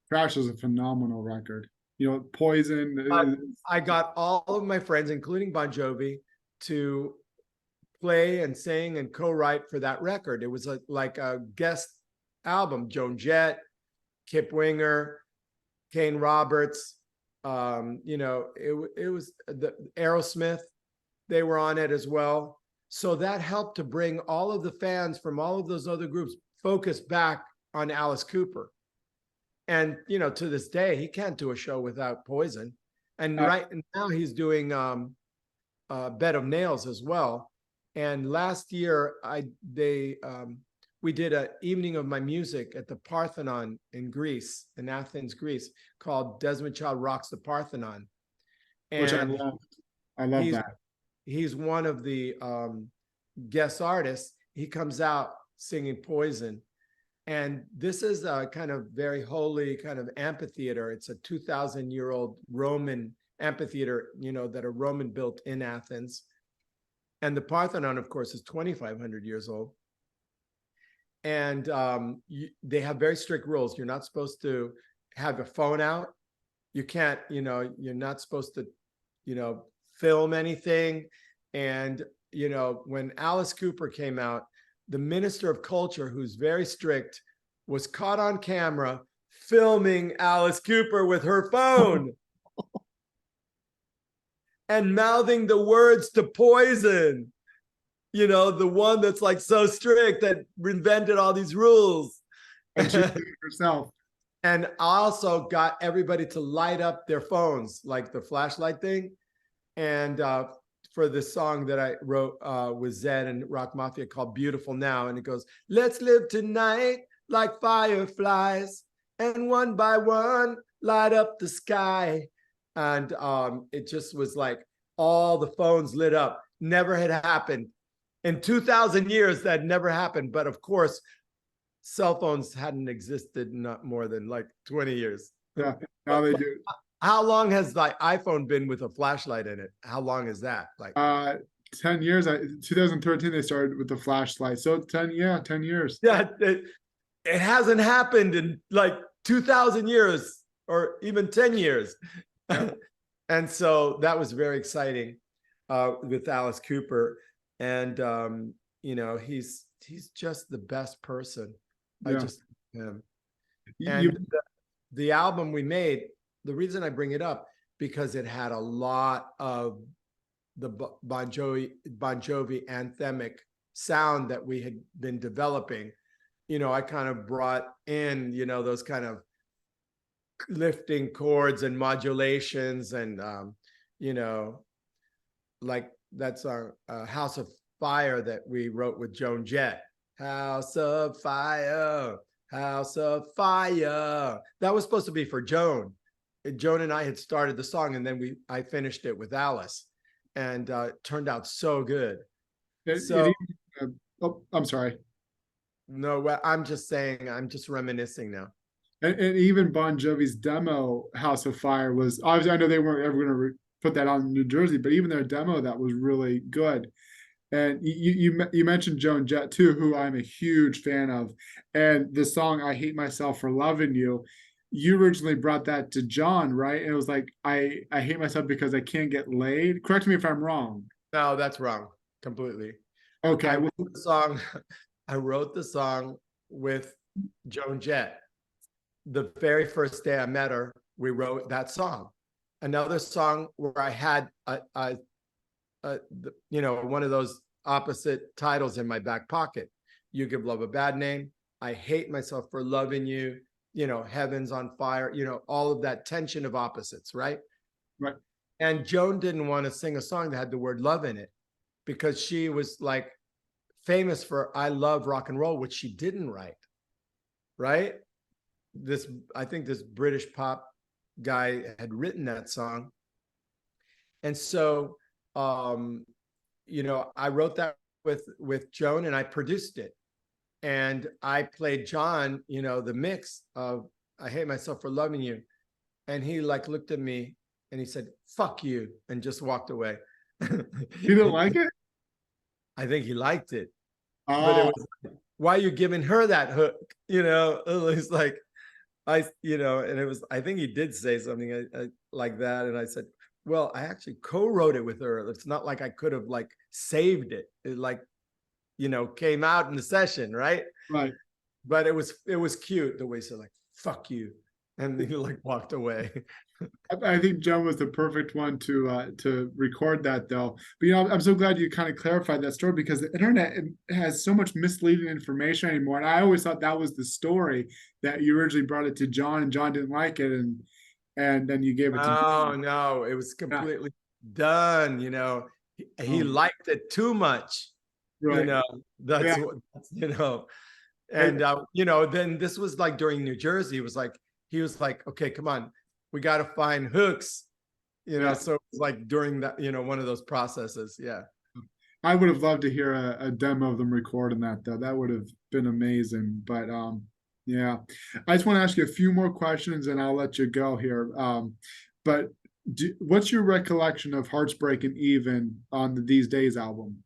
A: Trash is a phenomenal record. You know, Poison.
B: I got all of my friends, including Bon Jovi, to play and sing and co-write for that record. It was like a guest album. Joan Jett, Kip Winger, Kane Roberts. You know, it was the Aerosmith. They were on it as well. So that helped to bring all of the fans from all of those other groups focus back on Alice Cooper. And, you know, to this day, he can't do a show without Poison. And right now he's doing Bed of Nails as well. And last year, we did an evening of my music at the Parthenon in Greece, in Athens, Greece, called Desmond Child Rocks the Parthenon. And
A: which I love. I love that.
B: He's one of the guest artists. He comes out singing Poison. And this is a kind of very holy kind of amphitheater. It's a 2,000-year-old Roman amphitheater, you know, that a Roman built in Athens. And the Parthenon, of course, is 2,500 years old. And they have very strict rules. You're not supposed to have a phone out. You can't, you know, you're not supposed to, you know, film anything. And, you know, when Alice Cooper came out, the Minister of Culture, who's very strict, was caught on camera filming Alice Cooper with her phone and mouthing the words to Poison. You know, the one that's like so strict that invented all these rules.
A: And she did it herself.
B: And I also got everybody to light up their phones, like the flashlight thing. And for this song that I wrote with Zed and Rock Mafia called Beautiful Now. And it goes, let's live tonight like fireflies, and one by one, light up the sky. And it just was like all the phones lit up. Never had happened. In 2,000 years, that never happened. But of course, cell phones hadn't existed not more than like 20 years.
A: Yeah, now they do.
B: How long has the iPhone been with a flashlight in it? How long is that? Like
A: 10 years. 2013 they started with the flashlight. So 10 years.
B: Yeah, it hasn't happened in like 2,000 years or even 10 years. And so that was very exciting with Alice Cooper. And you know, he's just the best person.
A: Yeah.
B: I just him. And the album we made, the reason I bring it up, because it had a lot of the Bon Jovi anthemic sound that we had been developing. You know, I kind of brought in, you know, those kind of lifting chords and modulations and, you know, like that song, House of Fire, that we wrote with Joan Jett. House of Fire, House of Fire. That was supposed to be for Joan. Joan and I had started the song, and then I finished it with Alice, and it turned out so good. So
A: oh, I'm sorry.
B: no, I'm just saying, I'm just reminiscing now.
A: And even Bon Jovi's demo House of Fire was obviously, I know they weren't ever going to put that on in New Jersey, but even their demo that was really good. And you mentioned Joan Jett too, who I'm a huge fan of, and the song "I Hate Myself for Loving You." You originally brought that to John, right? And it was like, I hate myself because I can't get laid. Correct me if I'm wrong.
B: No, that's wrong completely.
A: Okay,
B: I wrote the song. I wrote the song with Joan Jett. The very first day I met her, we wrote that song. Another song where I had one of those opposite titles in my back pocket. You Give Love a Bad Name. I Hate Myself for Loving You. Heaven's on Fire. All of that tension of opposites, right?
A: Right.
B: And Joan didn't want to sing a song that had the word love in it, because she was like famous for "I Love Rock and Roll," which she didn't write. Right? I think this British pop guy had written that song. And so, I wrote that with Joan, and I produced it. And I played John, the mix of "I Hate Myself for Loving You." And he like looked at me and he said, "Fuck you," and just walked away.
A: You didn't like it?
B: I think he liked it.
A: Oh.
B: But it was like, why are you giving her that hook? It was like, and it was, I think he did say something like that. And I said, well, I actually co-wrote it with her. It's not like I could have like saved it. It like, came out in the session, right?
A: Right.
B: But it was cute the way he said like, "Fuck you," and he like walked away.
A: I think Joan was the perfect one to record that, though. But I'm so glad you kind of clarified that story, because the internet has so much misleading information anymore. And I always thought that was the story, that you originally brought it to John and John didn't like it, and then you gave it to John.
B: Oh no, it was completely done. He liked it too much.
A: Right.
B: That's
A: Yeah.
B: what. And then this was like during New Jersey. He was like, okay, come on, we got to find hooks.
A: Yeah.
B: So it was like during that, one of those processes. Yeah.
A: I would have loved to hear a demo of them recording that, though. That would have been amazing. But yeah, I just want to ask you a few more questions and I'll let you go here. But what's your recollection of Hearts Breaking Even on the These Days album?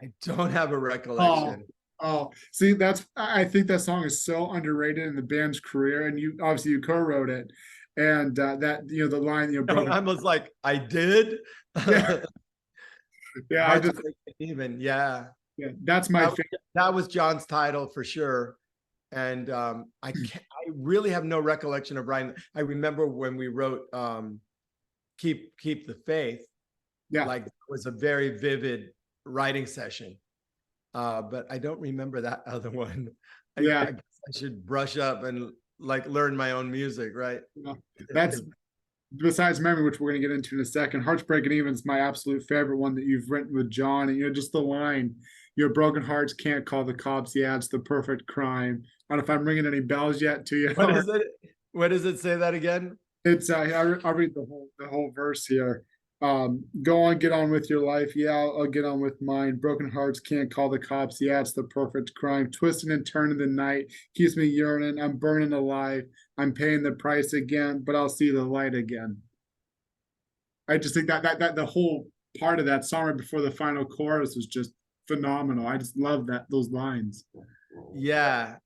B: I don't have a recollection.
A: Oh, see, I think that song is so underrated in the band's career, and you co-wrote it, and that the line
B: I was like, I did.
A: Yeah. Yeah, I just
B: even yeah.
A: That's my favorite.
B: That was John's title for sure. And I really have no recollection of writing. I remember when we wrote Keep the Faith.
A: Yeah,
B: like it was a very vivid writing session. But I don't remember that other one. I guess I should brush up and like learn my own music, right?
A: That's besides Memory, which we're going to get into in a second. Hearts Breaking Even is my absolute favorite one that you've written with John. And just the line, "Your broken hearts can't call the cops. Yeah, it's the perfect crime." I don't know if I'm ringing any bells yet to you.
B: What is it? What does it say that again?
A: It's I'll read the whole verse here. Go on, get on with your life. Yeah, I'll get on with mine. Broken hearts can't call the cops. Yeah, it's the perfect crime. Twisting and turning the night keeps me yearning. I'm burning alive. I'm paying the price again, but I'll see the light again. I just think that the whole part of that song right before the final chorus was just phenomenal. I just love those lines.
B: Yeah.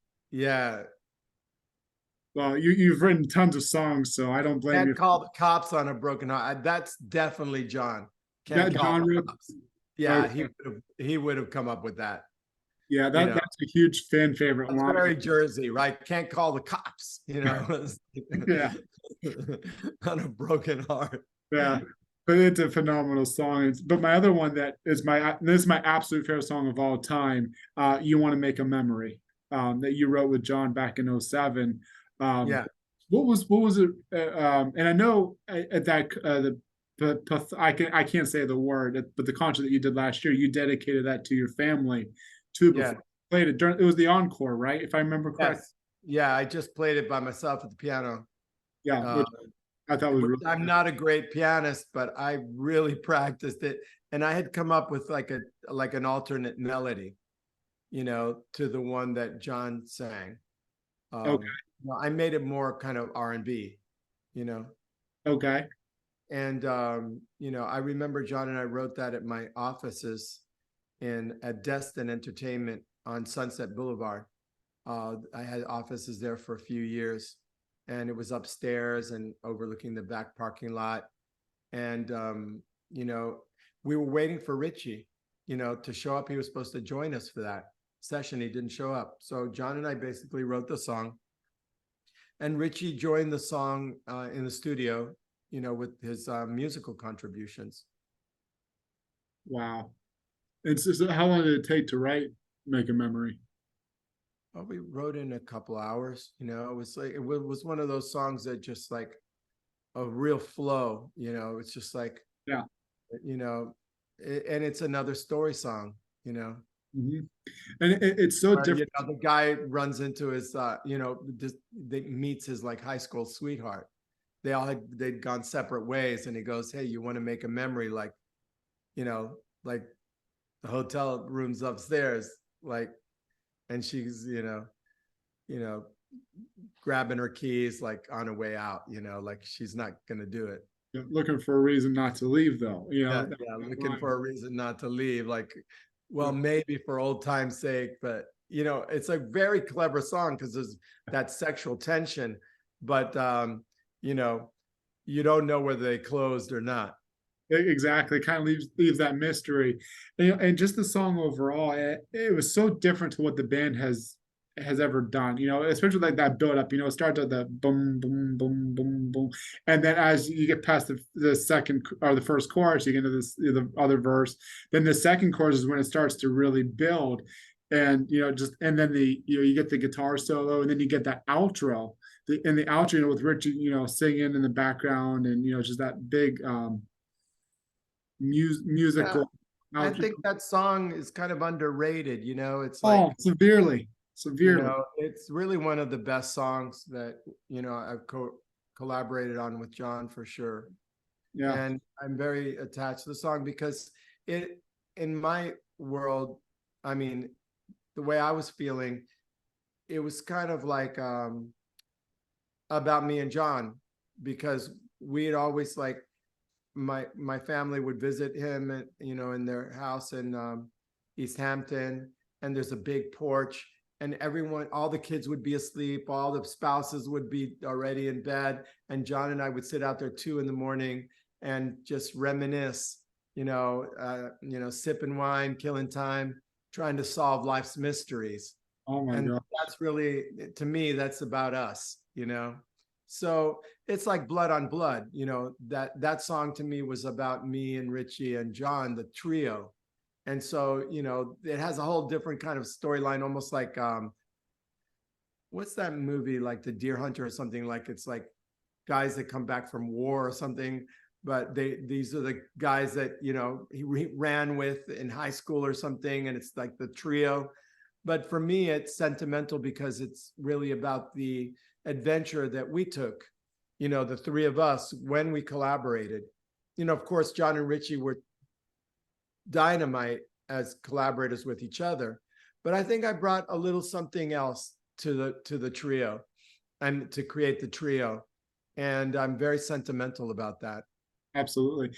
A: Well, you've written tons of songs, so I don't blame you.
B: Can't call the cops on a broken heart. That's definitely John. Can't call the cops. Yeah, okay. He would have come up with that.
A: Yeah, that's a huge fan favorite
B: line. Very Jersey, right? Can't call the cops,
A: Yeah.
B: On a broken heart.
A: Yeah. But it's a phenomenal song. But my other one this is my absolute favorite song of all time, "You Want to Make a Memory," that you wrote with John back in 2007. What was it? And I know at that I can't say the word, but the concert that you did last year, you dedicated that to your family too before
B: Yeah.
A: you played it during, it was the encore, right? If I remember correct.
B: Yes. Yeah. I just played it by myself at the piano.
A: Yeah,
B: Uh,
A: which I thought was really
B: I'm
A: good.
B: not a great pianist, but I really practiced it, and I had come up with like an alternate melody, to the one that John sang.
A: Okay,
B: I made it more kind of R&B, you know.
A: okay.
B: And I remember John and I wrote that at my offices in at Destin Entertainment on Sunset Boulevard. I had offices there for a few years, and it was upstairs and overlooking the back parking lot. And we were waiting for Richie, to show up. He was supposed to join us for that session. He didn't show up, so John and I basically wrote the song, and Richie joined the song in the studio, with his musical contributions.
A: Wow. It's just how long did it take to write Make a Memory?
B: Well, we wrote in a couple hours. It was like it was one of those songs that just like a real flow. It's just like,
A: Yeah.
B: you know, and it's another story song.
A: Hmm. And it's so different.
B: The guy runs into his, they meets his like high school sweetheart. They'd gone separate ways, and he goes, "Hey, you want to make a memory, like, like the hotel rooms upstairs, like," and she's, you know, grabbing her keys like on her way out, like she's not gonna do it.
A: Looking for a reason not to leave, though.
B: Yeah, yeah, looking for a reason not to leave. Like, well, maybe for old time's sake, but it's a very clever song because there's that sexual tension, but you don't know whether they closed or not.
A: Exactly, kind of leaves that mystery, and just the song overall, it was so different to what the band has ever done. Especially like that build up. It starts at the boom, boom, boom, boom, boom, and then as you get past the second or the first chorus, you get into the other verse. Then the second chorus is when it starts to really build, and and then you get the guitar solo, and then you get that outro. In the outro, with Richie, singing in the background, and just that big musical.
B: I think that song is kind of underrated. It's like,
A: Oh, severely.
B: it's really one of the best songs that I've collaborated on with John for sure.
A: Yeah.
B: And I'm very attached to the song because it, in my world, I mean, the way I was feeling, it was kind of like about me and John, because we had always like, my family would visit him at, in their house in East Hampton, and there's a big porch, and all the kids would be asleep, all the spouses would be already in bed, and John and I would sit out there 2 a.m. and just reminisce, sipping wine, killing time, trying to solve life's mysteries.
A: Oh my
B: And
A: God.
B: that's really, to me, that's about us. So it's like blood on blood. That song to me was about me and Richie and John, the trio. And so, it has a whole different kind of storyline, almost like what's that movie, like The Deer Hunter or something? Like, it's like guys that come back from war or something, but these are the guys that he ran with in high school or something, and it's like the trio. But for me, it's sentimental because it's really about the adventure that we took, the three of us, when we collaborated. Of course, John and Richie were dynamite as collaborators with each other, but I think I brought a little something else to the trio, and to create the trio, and I'm very sentimental about that.
A: Absolutely.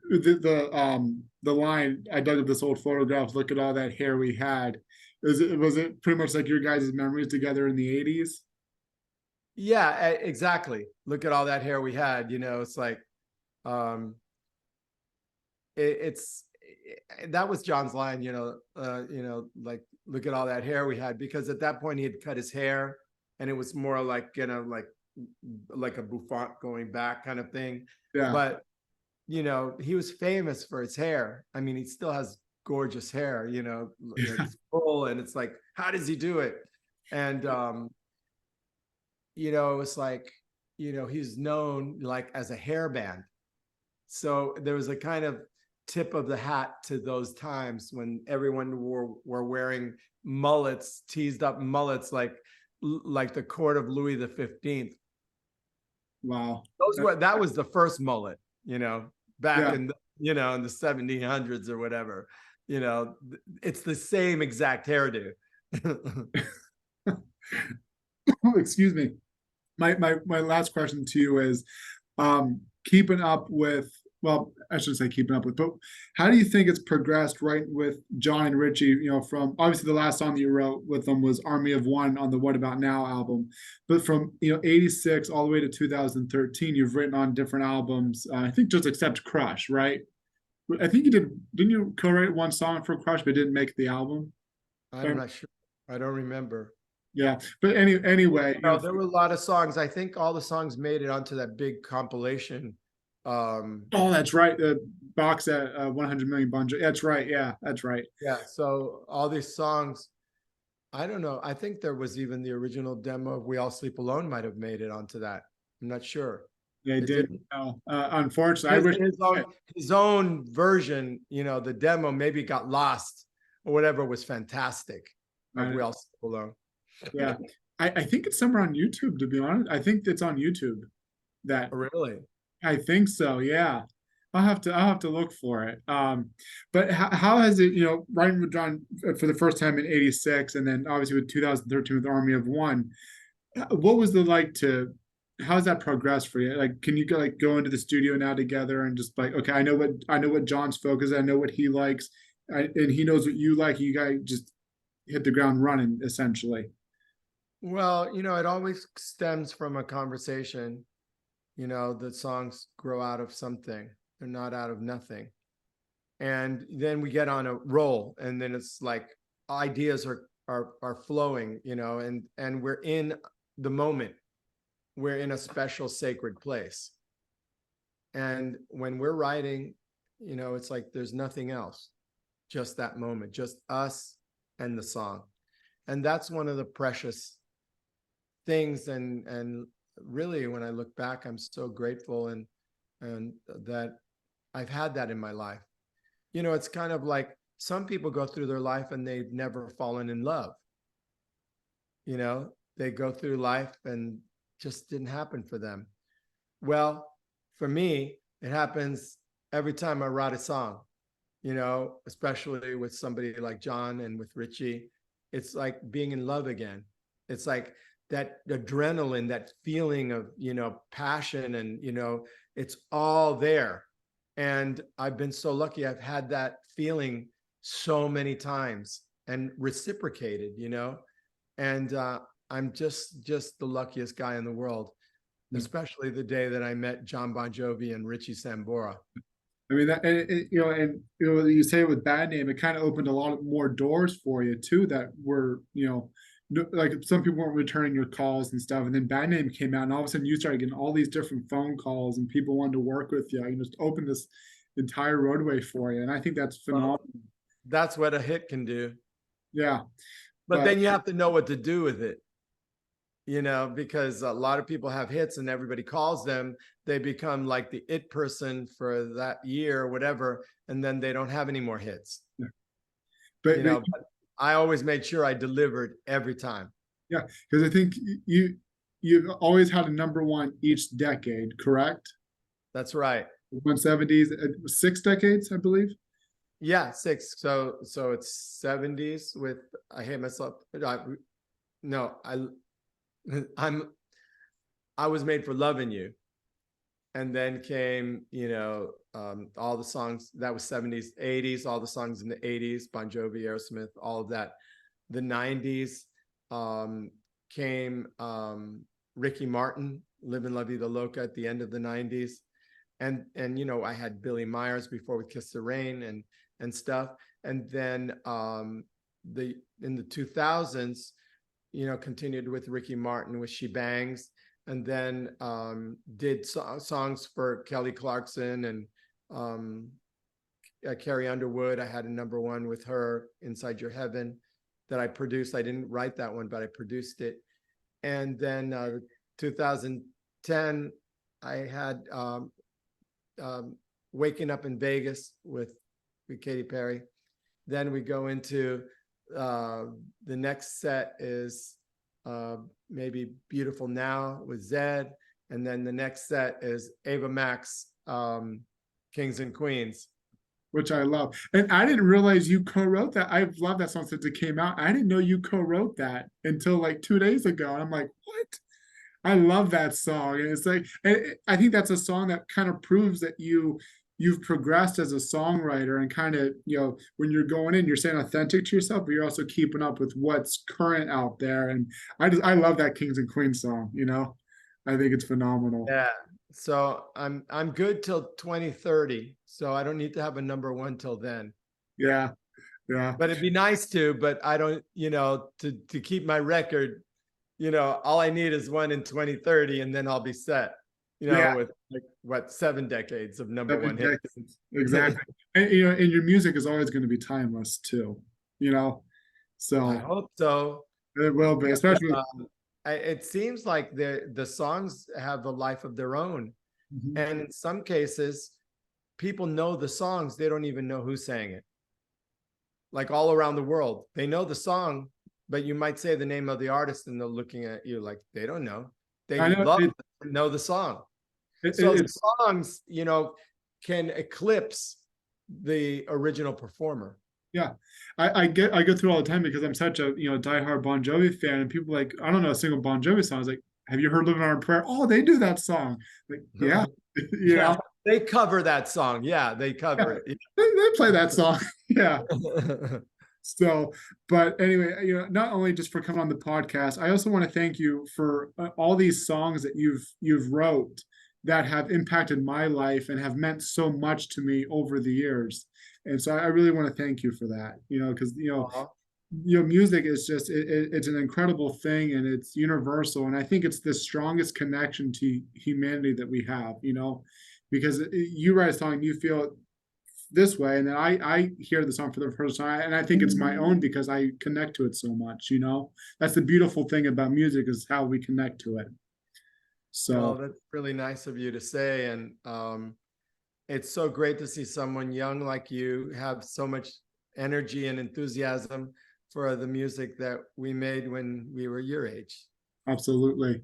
A: The line, I dug up this old photograph, look at all that hair we had. Was it pretty much like your guys' memories together in the 80s?
B: Yeah, exactly. Look at all that hair we had. It's like, it's that was John's line. Like, look at all that hair we had, because at that point he had cut his hair, and it was more like like a bouffant going back kind of thing.
A: Yeah.
B: But he was famous for his hair. I mean, he still has gorgeous hair. It's full, and it's like, how does he do it? And it's like, he's known like as a hair band. So there was a kind of tip of the hat to those times when everyone were wearing mullets, teased up mullets, like the court of Louis the 15th.
A: Wow.
B: That was the first mullet, back
A: Yeah.
B: in in the 1700s or whatever. It's the same exact hairdo.
A: Excuse me. My last question to you is keeping up with, well, I shouldn't say keeping up with, but how do you think it's progressed right with John and Richie, from obviously the last song that you wrote with them was Army of One on the What About Now album, but from 86 all the way to 2013 you've written on different albums, I think just except Crush, right? I think didn't you co-write one song for Crush but didn't make the album?
B: I'm not sure. I don't remember.
A: Yeah, but anyway,
B: there were a lot of songs. I think all the songs made it onto that big compilation.
A: oh, that's right, the box at 100 million Bon Jovi. That's right. Yeah, that's right.
B: Yeah. So all these songs, I don't know. I think there was even the original demo of We All Sleep Alone might have made it onto that. I'm not sure.
A: They
B: It
A: did.
B: didn't.
A: No, unfortunately, I wish.
B: His own version, the demo maybe got lost or whatever, was fantastic. Of We All Sleep Alone.
A: Yeah, I think it's somewhere on YouTube. To be honest, I think it's on YouTube. That
B: Really?
A: I think so. Yeah, I'll have to look for it. But how has it, writing with John for the first time in '86, and then obviously with 2013 with Army of One, what was the like to? How's that progressed for you? Like, can you go into the studio now together and just like, okay, I know what John's focus is, I know what he likes, and he knows what you like. You guys just hit the ground running, essentially.
B: Well, it always stems from a conversation. The songs grow out of something. They're not out of nothing. And then we get on a roll, and then it's like ideas are flowing, and we're in the moment. We're in a special sacred place. And when we're writing, it's like there's nothing else, just that moment, just us and the song. And that's one of the precious things. And really, when I look back, I'm so grateful and that I've had that in my life. It's kind of like some people go through their life and they've never fallen in love. They go through life and just didn't happen for them. Well, for me, it happens every time I write a song, especially with somebody like John and with Richie. It's like being in love again. It's like that adrenaline, that feeling of, passion, and, it's all there. And I've been so lucky. I've had that feeling so many times and reciprocated, and I'm just the luckiest guy in the world, especially the day that I met John Bon Jovi and Richie Sambora.
A: I mean, that, and you say it with Bad Name, it kind of opened a lot more doors for you too. That were, like some people weren't returning your calls and stuff, and then Bad Name came out, and all of a sudden you started getting all these different phone calls, and people wanted to work with you. You just opened this entire roadway for you, and I think that's phenomenal.
B: Well, that's what a hit can do.
A: Yeah,
B: but then you have to know what to do with it. Because a lot of people have hits and everybody calls them, they become like the it person for that year or whatever, and then they don't have any more hits.
A: Yeah.
B: But I always made sure I delivered every time.
A: Yeah, because I think you've always had a #1 each decade, correct?
B: That's right.
A: 170s, 6 decades, I believe.
B: Yeah, 6. So it's 70s with I Hate Myself. I Was Made for Loving You. And then came, all the songs that was 70s, 80s, all the songs in the 80s, Bon Jovi, Aerosmith, all of that. The 90s came Ricky Martin, Livin' La Vida Loca at the end of the 90s. And I had Billy Myers before with Kiss the Rain and stuff. And then in the 2000s, continued with Ricky Martin with She Bangs, and then did songs for Kelly Clarkson and Carrie Underwood. I had a #1 with her, Inside Your Heaven, that I produced. I didn't write that one, but I produced it. And then 2010, I had Waking Up in Vegas with Katy Perry. Then we go into the next set is maybe Beautiful Now with Zed. And then the next set is Ava Max, Kings and Queens.
A: Which I love. And I didn't realize you co-wrote that. I've loved that song since it came out. I didn't know you co-wrote that until like 2 days ago. And I'm like, what? I love that song. And it's like, and I think that's a song that kind of proves that you've progressed as a songwriter, and kind of, when you're going in, you're staying authentic to yourself, but you're also keeping up with what's current out there. And I love that Kings and Queens song, I think it's phenomenal.
B: Yeah. So I'm good till 2030. So I don't need to have a #1 till then.
A: Yeah. Yeah.
B: But it'd be nice to, but I don't, to keep my record, all I need is one in 2030 and then I'll be set, with like what, 7 decades of #1 hits.
A: Exactly. And and your music is always going to be timeless too, so
B: I hope so.
A: It will be, especially
B: it seems like the songs have a life of their own.
A: Mhm.
B: And in some cases, people know the songs, they don't even know who sang it. Like all around the world, they know the song, but you might say the name of the artist and they're looking at you like they don't know. They know the song. So the songs, can eclipse the original performer.
A: Yeah, I go through all the time because I'm such a diehard Bon Jovi fan, and people like, I don't know a single Bon Jovi song. I was like, have you heard "Living on a Prayer"? Oh, they do that song. Like, yeah,
B: yeah, they cover that song. Yeah, they cover it.
A: They play that song. Yeah. So, but anyway, not only just for coming on the podcast, I also want to thank you for all these songs that you've wrote that have impacted my life and have meant so much to me over the years. And so I really want to thank you for that, because, music is just, it's an incredible thing, and it's universal. And I think it's the strongest connection to humanity that we have, because you write a song and you feel this way, and then I hear the song for the first time, and I think it's my own because I connect to it so much. That's the beautiful thing about music, is how we connect to it. So
B: that's really nice of you to say. And it's so great to see someone young like you have so much energy and enthusiasm for the music that we made when we were your age.
A: Absolutely.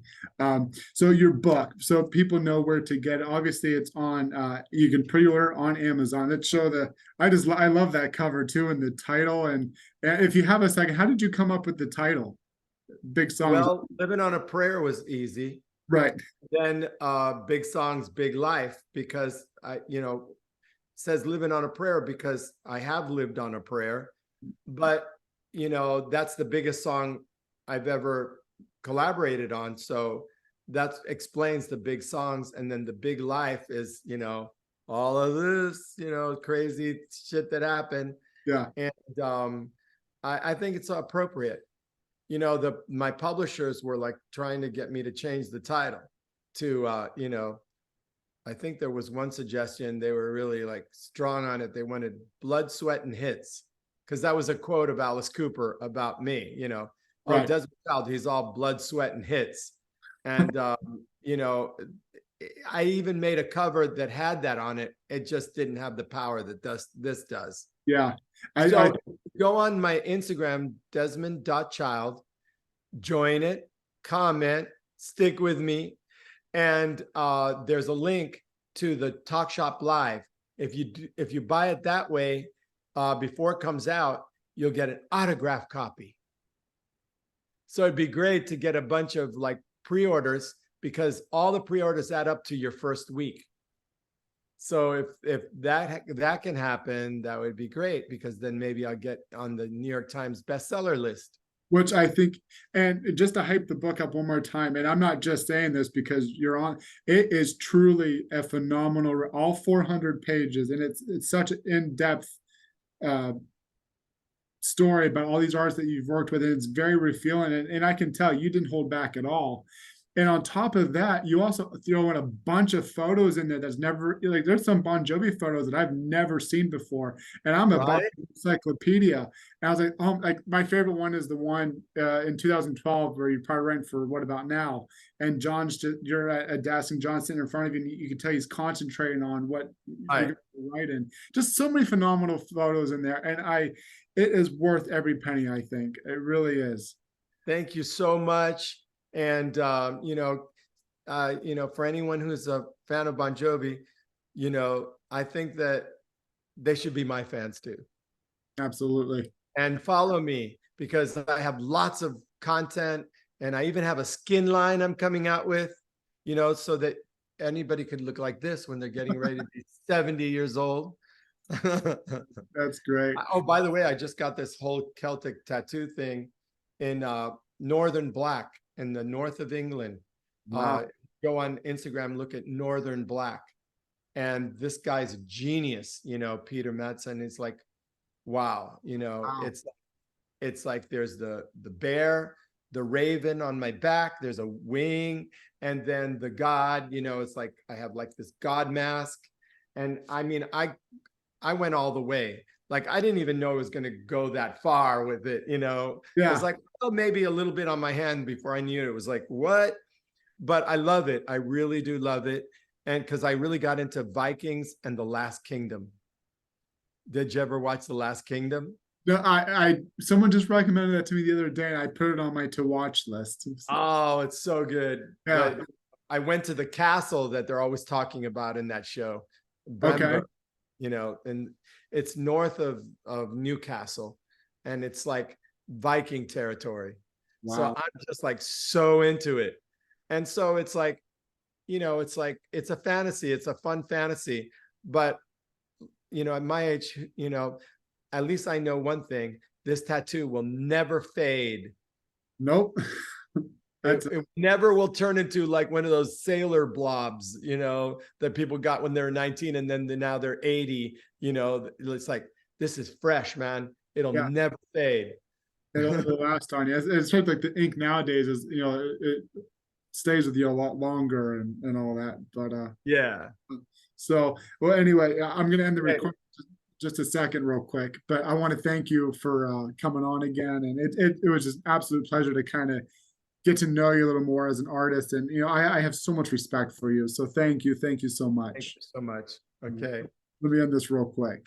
A: So your book, so people know where to get it. Obviously it's on, you can pre-order on Amazon. Let's show I love that cover too, and the title. And if you have a second, how did you come up with the title? Big Songs.
B: Well, Living on a Prayer was easy.
A: Right.
B: Then Big Songs, Big Life, because says Living on a Prayer because I have lived on a prayer. But, that's the biggest song I've ever collaborated on. So that explains the big songs. And then the big life is, all of this, crazy shit that happened.
A: Yeah.
B: And I think it's appropriate. My publishers were like trying to get me to change the title to, I think there was one suggestion. They were really like strong on it. They wanted Blood, Sweat, and Hits, because that was a quote of Alice Cooper about me,
A: Right.
B: Oh, Desmond Child, he's all blood, sweat, and hits. And, I even made a cover that had that on it. It just didn't have the power that this does.
A: Yeah.
B: So go on my Instagram, Desmond.child, join it, comment, stick with me. And there's a link to the Talk Shop Live. If you buy it that way, before it comes out, you'll get an autographed copy. So it'd be great to get a bunch of like pre-orders, because all the pre-orders add up to your first week. So if that can happen, that would be great, because then maybe I'll get on the New York Times bestseller list.
A: Which I think, and just to hype the book up one more time, and I'm not just saying this because you're on, it is truly a phenomenal, all 400 pages, and it's such an in-depth story about all these artists that you've worked with, and it's very revealing, and I can tell you didn't hold back at all. And on top of that, you also throw in a bunch of photos in there that's never, like, there's some Bon Jovi photos that I've never seen before. And I'm a Bon
B: Right?
A: Jovi encyclopedia. And I was like my favorite one is the one in 2012 where you probably ranked for What About Now? And John's just, you're at a desk and John's sitting in front of you, and you can tell he's concentrating on what you're
B: Right.
A: going to write in. Just so many phenomenal photos in there. And it is worth every penny, I think. It really is.
B: Thank you so much. And for anyone who's a fan of Bon Jovi, I think that they should be my fans too.
A: Absolutely.
B: And follow me because I have lots of content, and I even have a skin line I'm coming out with, so that anybody could look like this when they're getting ready to be 70 years old.
A: That's great.
B: Oh, by the way, I just got this whole Celtic tattoo thing in Northern Black in the north of England.
A: Wow.
B: Go on Instagram, look at Northern Black. And this guy's a genius, Peter Madsen. It's like, wow,
A: Wow.
B: it's like there's the bear, the raven on my back, there's a wing, and then the god, it's like I have like this god mask. And I mean, I went all the way. Like I didn't even know it was going to go that far with it. It
A: Yeah.
B: was like, oh, maybe a little bit on my hand before I knew it. It was like, what? But I love it. I really do love it. And because I really got into Vikings and The Last Kingdom. Did you ever watch The Last Kingdom?
A: No, someone just recommended that to me the other day, and I put it on my to watch list.
B: Oh, it's so good.
A: Yeah.
B: But I went to the castle that they're always talking about in that show.
A: Okay.
B: And it's north of Newcastle, and it's like Viking territory.
A: Wow.
B: So I'm just like so into it. And so it's like, it's a fantasy, it's a fun fantasy. But at my age, at least I know one thing: this tattoo will never fade.
A: Nope.
B: It never will turn into like one of those sailor blobs, that people got when they're 19 and then now they're 80. It's like, this is fresh, man. It'll never fade.
A: It'll last on you. It's sort of like the ink nowadays is, it stays with you a lot longer and all that. But
B: yeah.
A: So, well, anyway, I'm going to end the recording just a second real quick, but I want to thank you for coming on again. And it was just absolute pleasure to kind of get to know you a little more as an artist. And, I have so much respect for you. So thank you. Thank you so much.
B: Thank you so much. Okay.
A: Let me end this real quick.